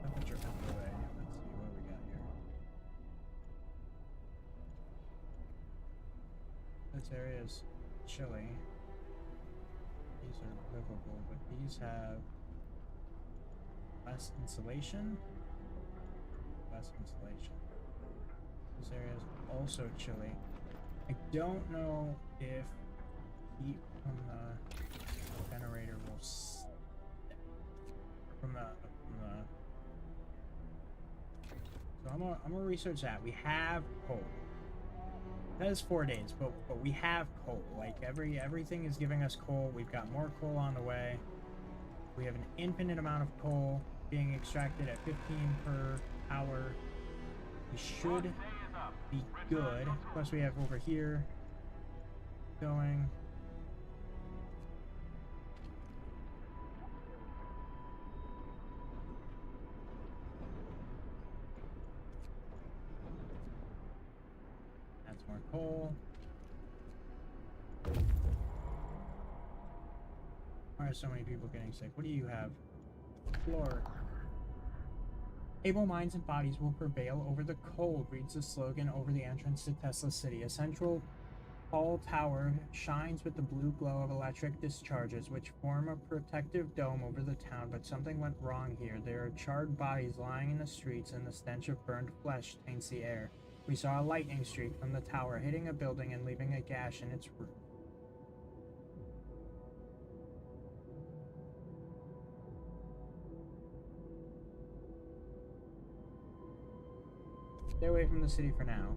Temperature comes away. Let's see what we got here. This area is chilly. These are livable, but these have less insulation. Less insulation. This area is also chilly. I don't know if heat from the generator will from the so I'm gonna research that. We have coal. That is 4 days, but we have coal. Like everything is giving us coal. We've got more coal on the way. We have an infinite amount of coal being extracted at 15 per hour. We should be good. Plus we have over here going. That's more coal. Why are so many people getting sick? What do you have? Floor. Able minds and bodies will prevail over the cold, reads the slogan over the entrance to Tesla City. A central tall tower shines with the blue glow of electric discharges, which form a protective dome over the town, but something went wrong here. There are charred bodies lying in the streets, and the stench of burned flesh taints the air. We saw a lightning streak from the tower hitting a building and leaving a gash in its roof. Stay away from the city for now.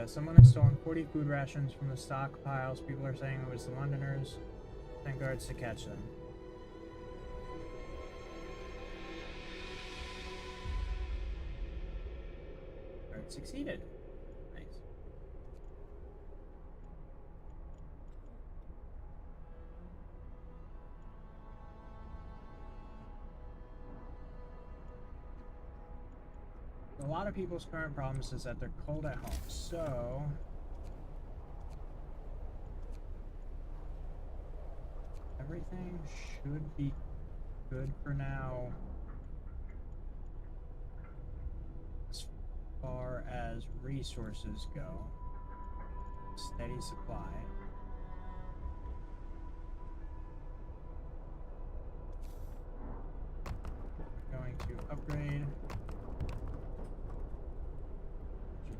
Someone has stolen 40 food rations from the stockpiles. People are saying it was the Londoners. Send guards to catch them. succeeded. Nice. A lot of people's current problems is that they're cold at home, so everything should be good for now as far as resources go. Steady supply. We're going to upgrade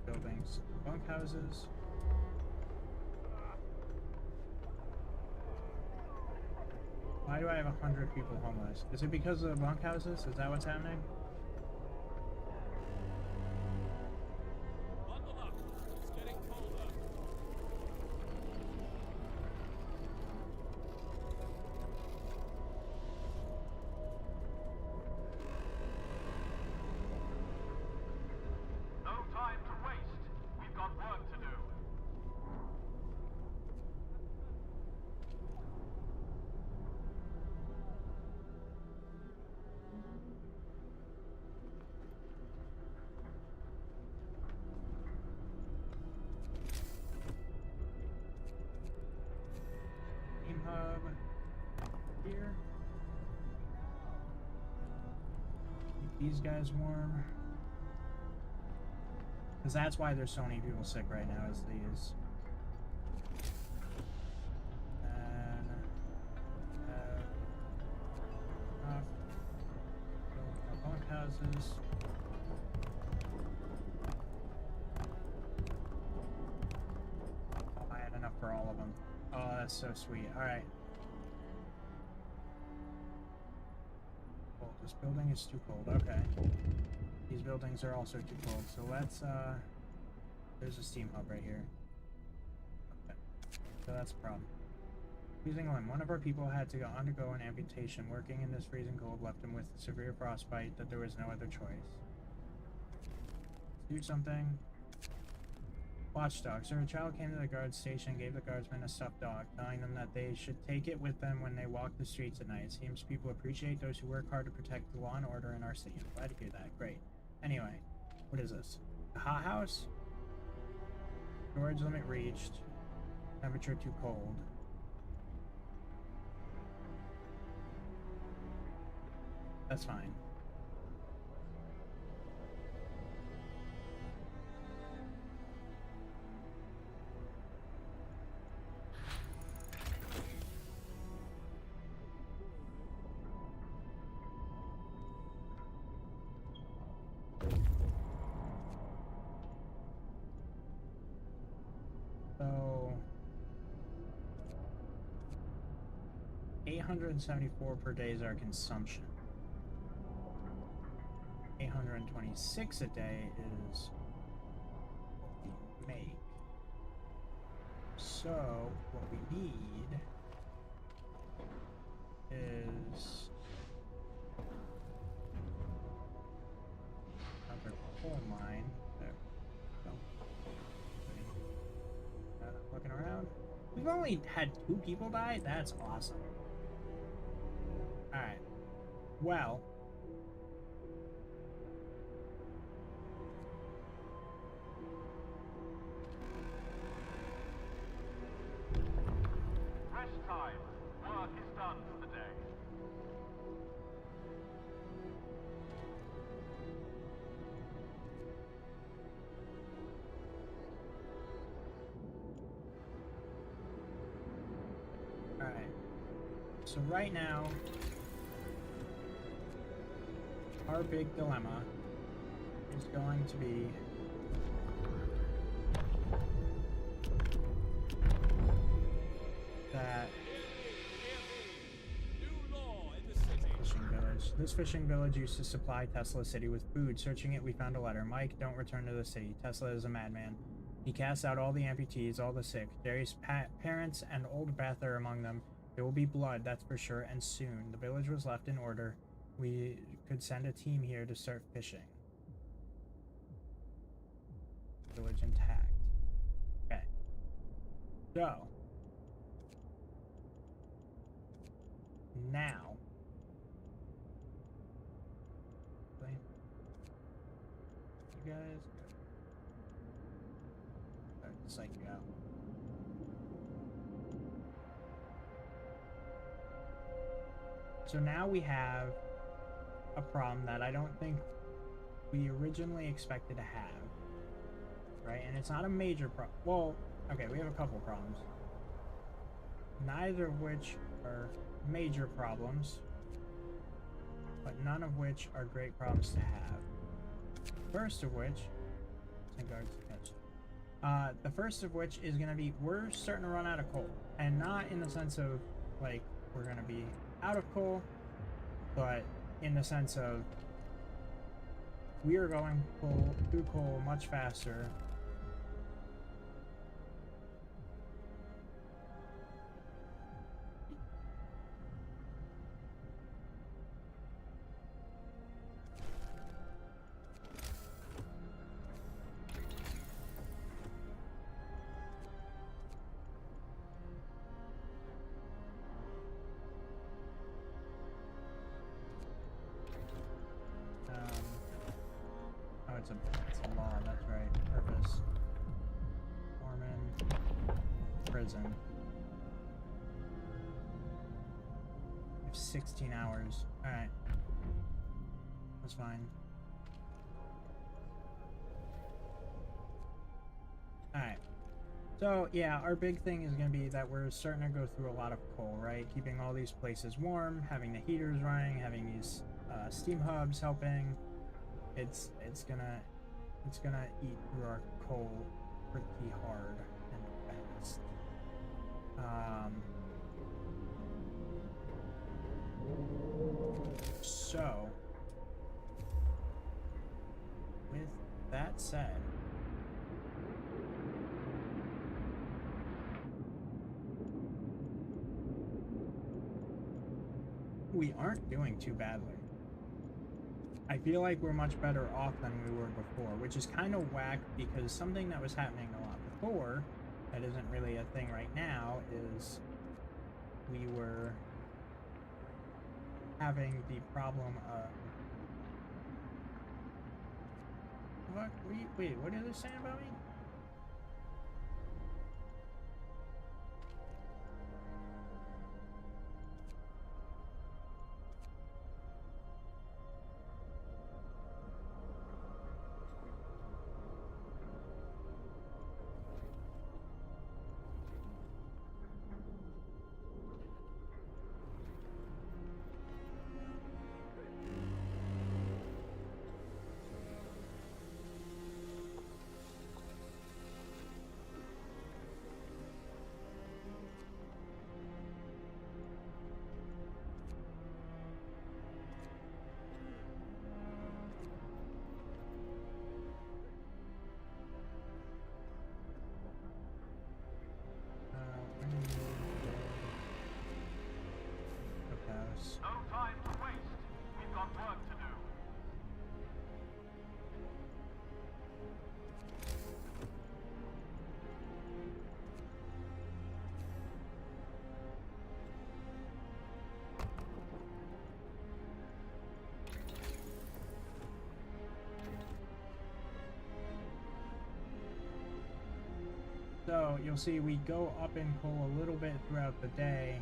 buildings, bunkhouses. Why do I have 100 people homeless? Is it because of the bunkhouses? Is that what's happening? Bundle up. It's getting colder. No time to waste. We've got work to do. Team hub here. Keep these guys warm. Because that's why there's so many people sick right now, is these. And build more bunkhouses. Oh, I had enough for all of them. Oh, that's so sweet. Alright. Cold. This building is too cold. Okay. These buildings are also too cold. So let's, there's a steam hub right here. Okay. So that's a problem. Freezing limb. One of our people had to undergo an amputation. Working in this freezing cold left him with severe frostbite that there was no other choice. Do something. Watchdog. So a child came to the guard station and gave the guardsmen a stuffed dog, telling them that they should take it with them when they walk the streets at night. It seems people appreciate those who work hard to protect the law and order in our city. I'm glad to hear that. Great. Anyway, what is this? A hot house? Storage limit reached. Temperature too cold. That's fine. So 874 per day is our consumption. 826 a day is what we make. So what we need is another coal mine. There we go. Looking around. We've only had 2 people die? That's awesome. Alright. Well. Rest time. Work is done for the day. Alright. So right now, our big dilemma is going to be that New law in the city. fishing village. This fishing village used to supply Tesla City with food. Searching it, we found a letter. Mike, don't return to the city. Tesla is a madman. He casts out all the amputees, all the sick. Jerry's parents and old Beth are among them. There will be blood, that's for sure, and soon. The village was left in order. We could send a team here to start fishing. village intact. Okay. So. Now. You guys. Psych you out. So now we have a problem that I don't think we originally expected to have. Right? And it's not a major problem. Well, okay, we have a couple problems. Neither of which are major problems, but none of which are great problems to have. First of which, the first of which is going to be we're starting to run out of coal, and not in the sense of like we're going to be out of coal, but in the sense of we are going through coal much faster. Oh, it's a law, that's right. Purpose. Foreman. Prison. We have 16 hours. Alright. That's fine. Alright. So, yeah, our big thing is going to be that we're starting to go through a lot of coal, right? Keeping all these places warm, having the heaters running, having these steam hubs helping. It's gonna eat through our coal pretty hard and fast. So with that said, we aren't doing too badly. I feel like we're much better off than we were before, which is kind of whack because something that was happening a lot before, that isn't really a thing right now, is we were having the problem of... What? Wait, what are they saying about me? No time to waste. We've got work to do. So you'll see we go up in coal a little bit throughout the day.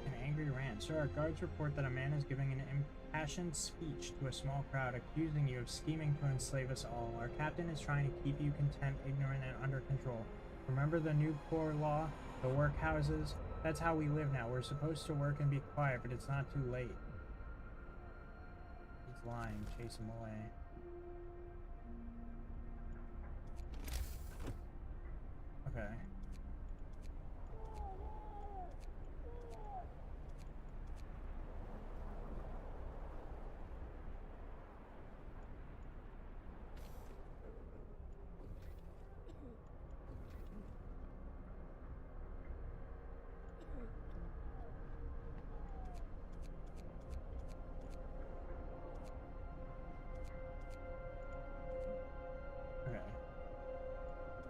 An angry rant. Sir, our guards report that a man is giving an impassioned speech to a small crowd accusing you of scheming to enslave us all. Our captain is trying to keep you content, ignorant, and under control. Remember the new core law? The workhouses? That's how we live now. We're supposed to work and be quiet, but it's not too late. He's lying. Chase him away. Okay.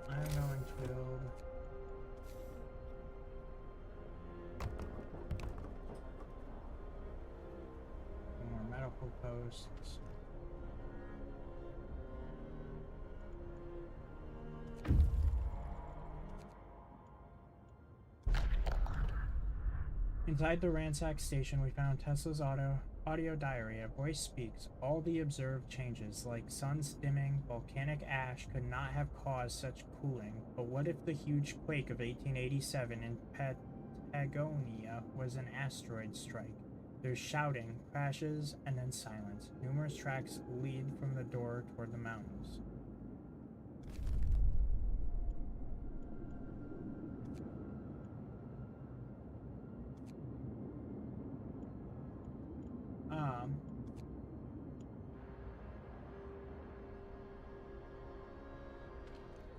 I'm going to build more medical posts. Inside the ransacked station, we found Tesla's audio diary. A voice speaks. All the observed changes, like suns dimming, volcanic ash, could not have caused such cooling. But what if the huge quake of 1887 in Patagonia was an asteroid strike? There's shouting, crashes, and then silence. Numerous tracks lead from the door toward the mountains.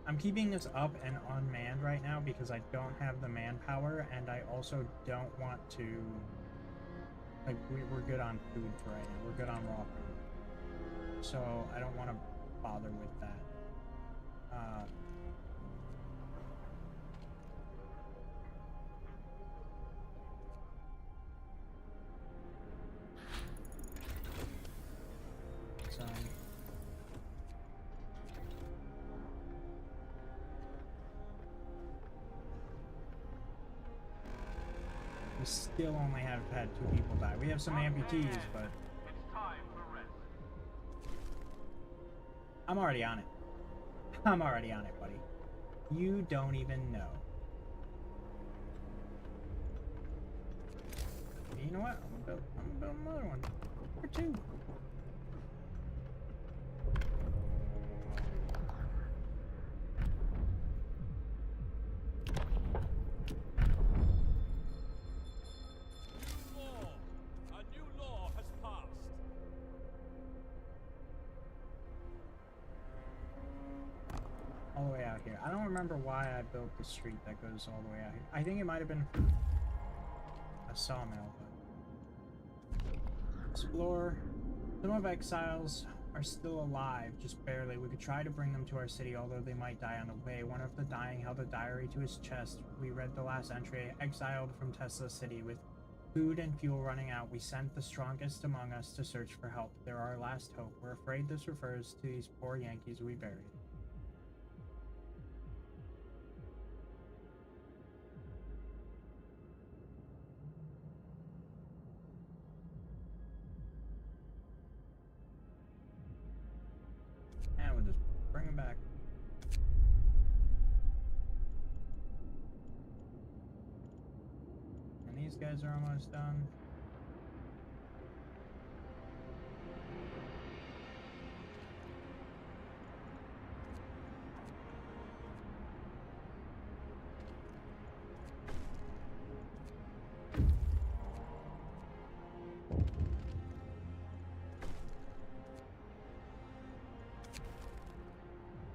I'm keeping this up and unmanned right now because I don't have the manpower, and I also don't want to, like, we're good on food for right now. We're good on raw food. So I don't want to bother with that. We still only have had 2 people die. We have some amputees, but It's time for rest. I'm already on it. I'm already on it, buddy. You don't even know. You know what? I'm gonna build another one. Or 2. All the way out here. I don't remember why I built the street that goes all the way out here. I think it might have been a sawmill, but... Explore. Some of exiles are still alive, just barely. We could try to bring them to our city, although they might die on the way. One of the dying held a diary to his chest. We read the last entry. Exiled from Tesla City. With food and fuel running out, we sent the strongest among us to search for help. They're our last hope. We're afraid this refers to these poor Yankees we buried. And we'll just bring them back. And these guys are almost done.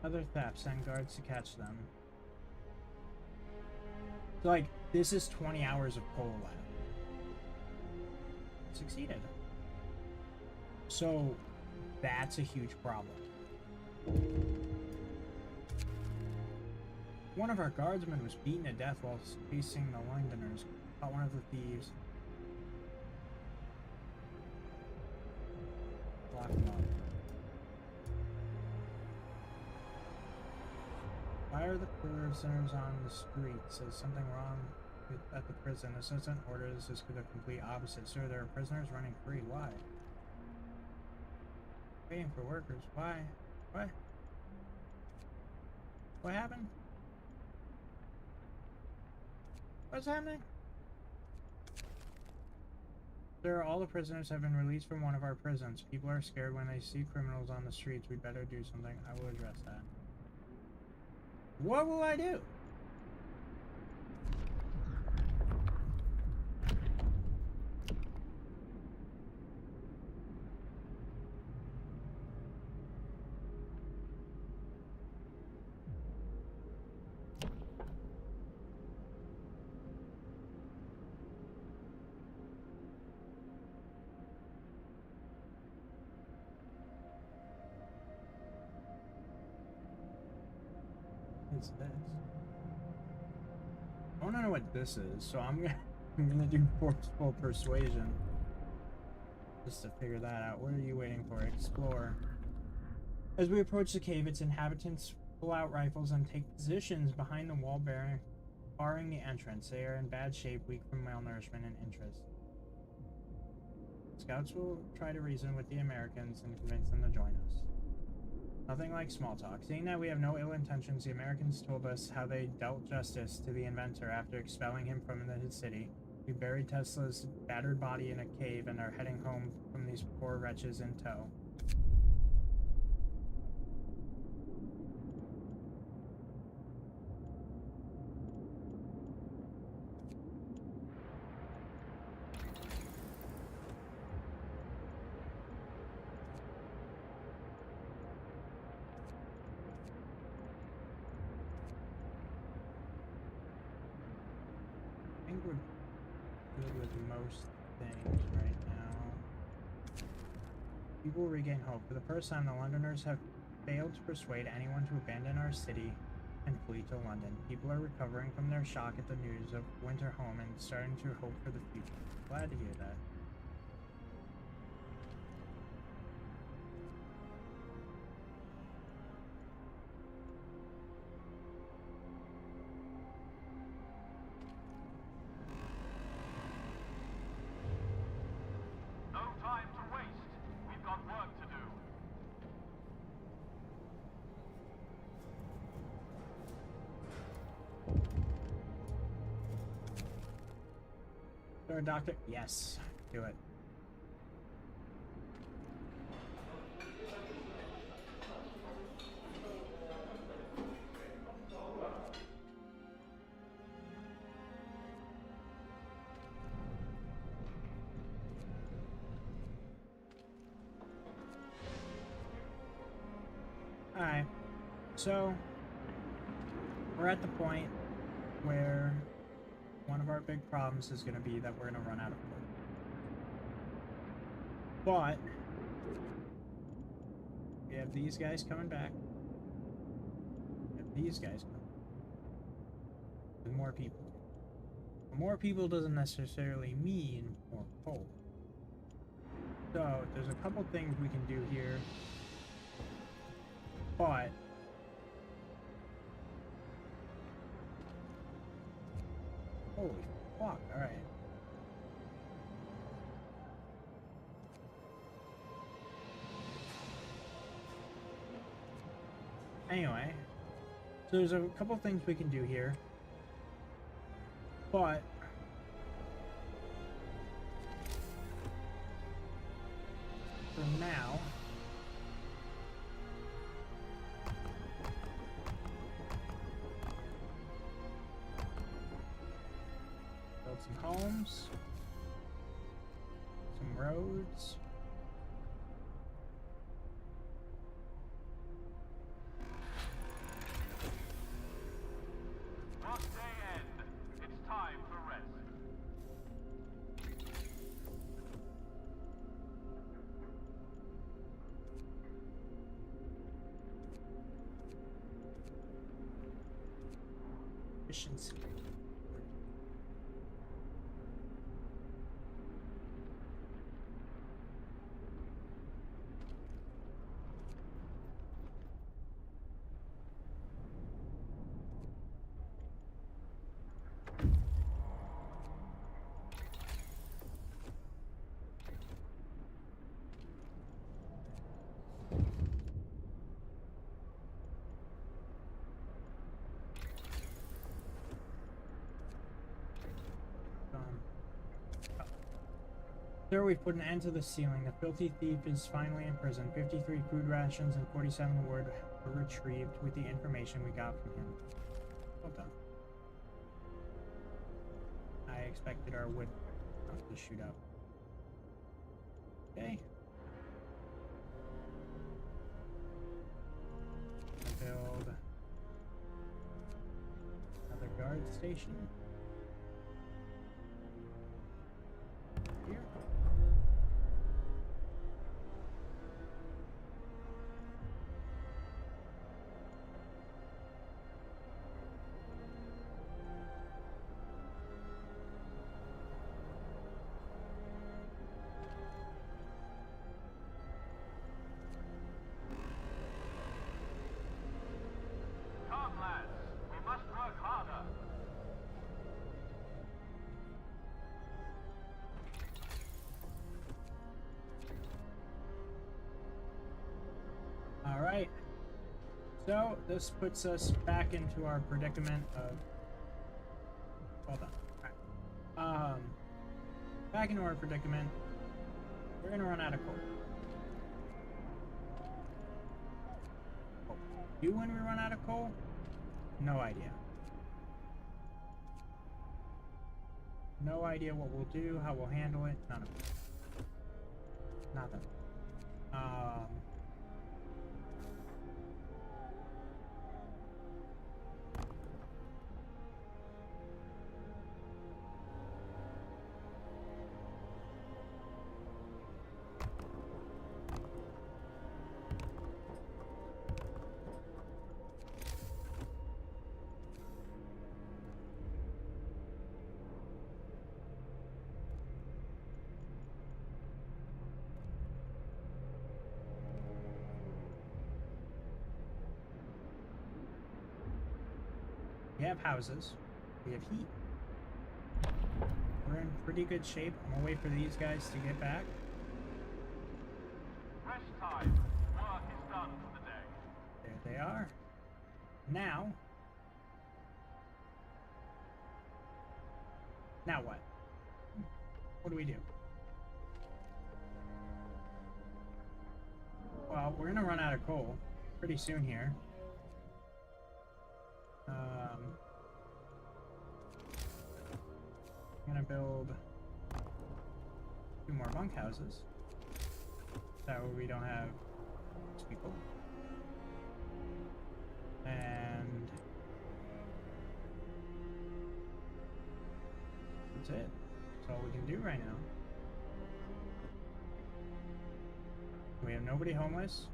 Other thefts, send guards to catch them. So, like, this is 20 hours of coal left. Succeeded. So, that's a huge problem. One of our guardsmen was beaten to death while chasing the Londoners. Caught one of the thieves. Lock him up. Why are the prisoners on the streets? Is something wrong at the prison? Assistant orders is the complete opposite. Sir, there are prisoners running free. Why? Waiting for workers. Why? What? What happened? What's happening? Sir, all the prisoners have been released from one of our prisons. People are scared when they see criminals on the streets. We better do something. I will address that. What will I do? It's this. I want to know what this is, so I'm gonna do forceful persuasion just to figure that out. What are you waiting for? Explore. As we approach the cave, its inhabitants pull out rifles and take positions behind the wall barring the entrance. They are in bad shape, weak from malnourishment and interest. Scouts will try to reason with the Americans and convince them to join us. Nothing like small talk. Seeing that we have no ill intentions, the Americans told us how they dealt justice to the inventor after expelling him from his city. We buried Tesla's battered body in a cave and are heading home from these poor wretches in tow. I think we're good with most things right now. People regain hope. For the first time, the Londoners have failed to persuade anyone to abandon our city and flee to London. People are recovering from their shock at the news of winter home and starting to hope for the future. Glad to hear that. No time to waste. We've got work to do. Sir, Doctor? Yes. Do it. Alright. So, we're at the point where one of our big problems is going to be that we're going to run out of wood. But we have these guys coming back. We have these guys coming. With more people. But more people doesn't necessarily mean more coal. So there's a couple things we can do here. But holy fuck, alright. Anyway, so there's a couple things we can do here. But for now, build some homes, some roads. Work day end. It's time for rest. Efficiency. Sir, we've put an end to the stealing. The filthy thief is finally in prison. 53 food rations and 47 wood were retrieved with the information we got from him. Well done. I expected our wood to shoot up. Okay. Build another guard station. Here. So this puts us back into our predicament of. Hold on. All right. Back into our predicament. We're gonna run out of coal. Do when we run out of coal? No idea. No idea what we'll do, how we'll handle it. None of it. Nothing. We have houses. We have heat. We're in pretty good shape. I'm gonna wait for these guys to get back. Rest time. Work is done for the day. There they are. Now what? What do we do? Well, we're gonna run out of coal pretty soon here. I'm gonna build 2 more bunkhouses. That way we don't have 6 people. And that's it. That's all we can do right now. We have nobody homeless.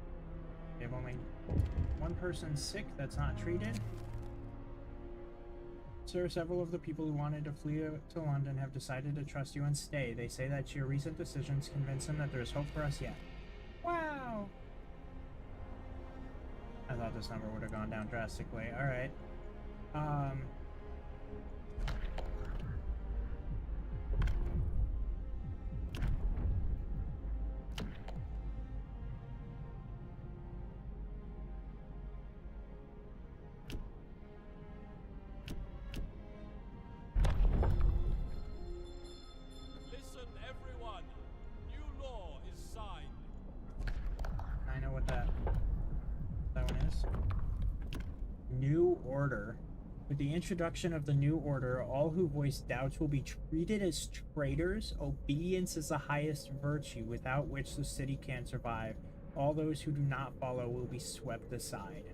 We have only 1 person sick that's not treated. Sir, several of the people who wanted to flee to London have decided to trust you and stay. They say that your recent decisions convince them that there is hope for us yet. Wow! I thought this number would have gone down drastically. Alright. Listen, everyone. New law is signed. I know what that one is. New order. With the introduction of the new order, all who voice doubts will be treated as traitors. Obedience is the highest virtue, without which the city can't survive. All those who do not follow will be swept aside.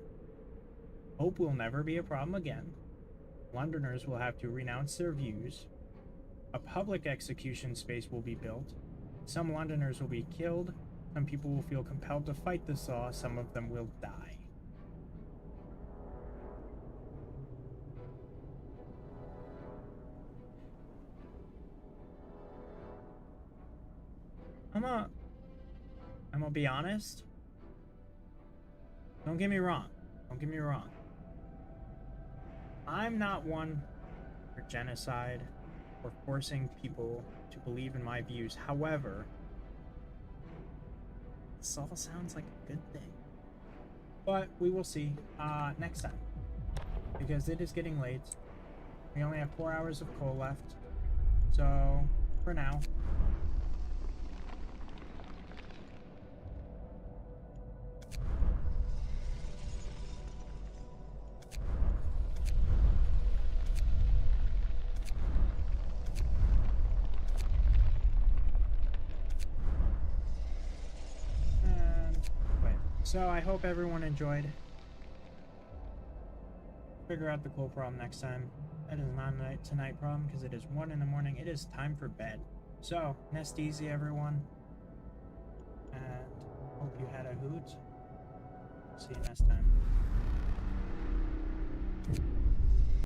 Hope will never be a problem again. Londoners will have to renounce their views. A public execution space will be built. Some Londoners will be killed. Some people will feel compelled to fight this law. Some of them will die. I'm gonna be honest. Don't get me wrong. Don't get me wrong. I'm not one for genocide or forcing people to believe in my views. However, this all sounds like a good thing. But we will see next time. Because it is getting late. We only have 4 hours of coal left. So, for now. So I hope everyone enjoyed. Figure out the coal problem next time. That is not a night tonight problem because it is 1 in the morning. It is time for bed. So nest easy, everyone, and hope you had a hoot. See you next time.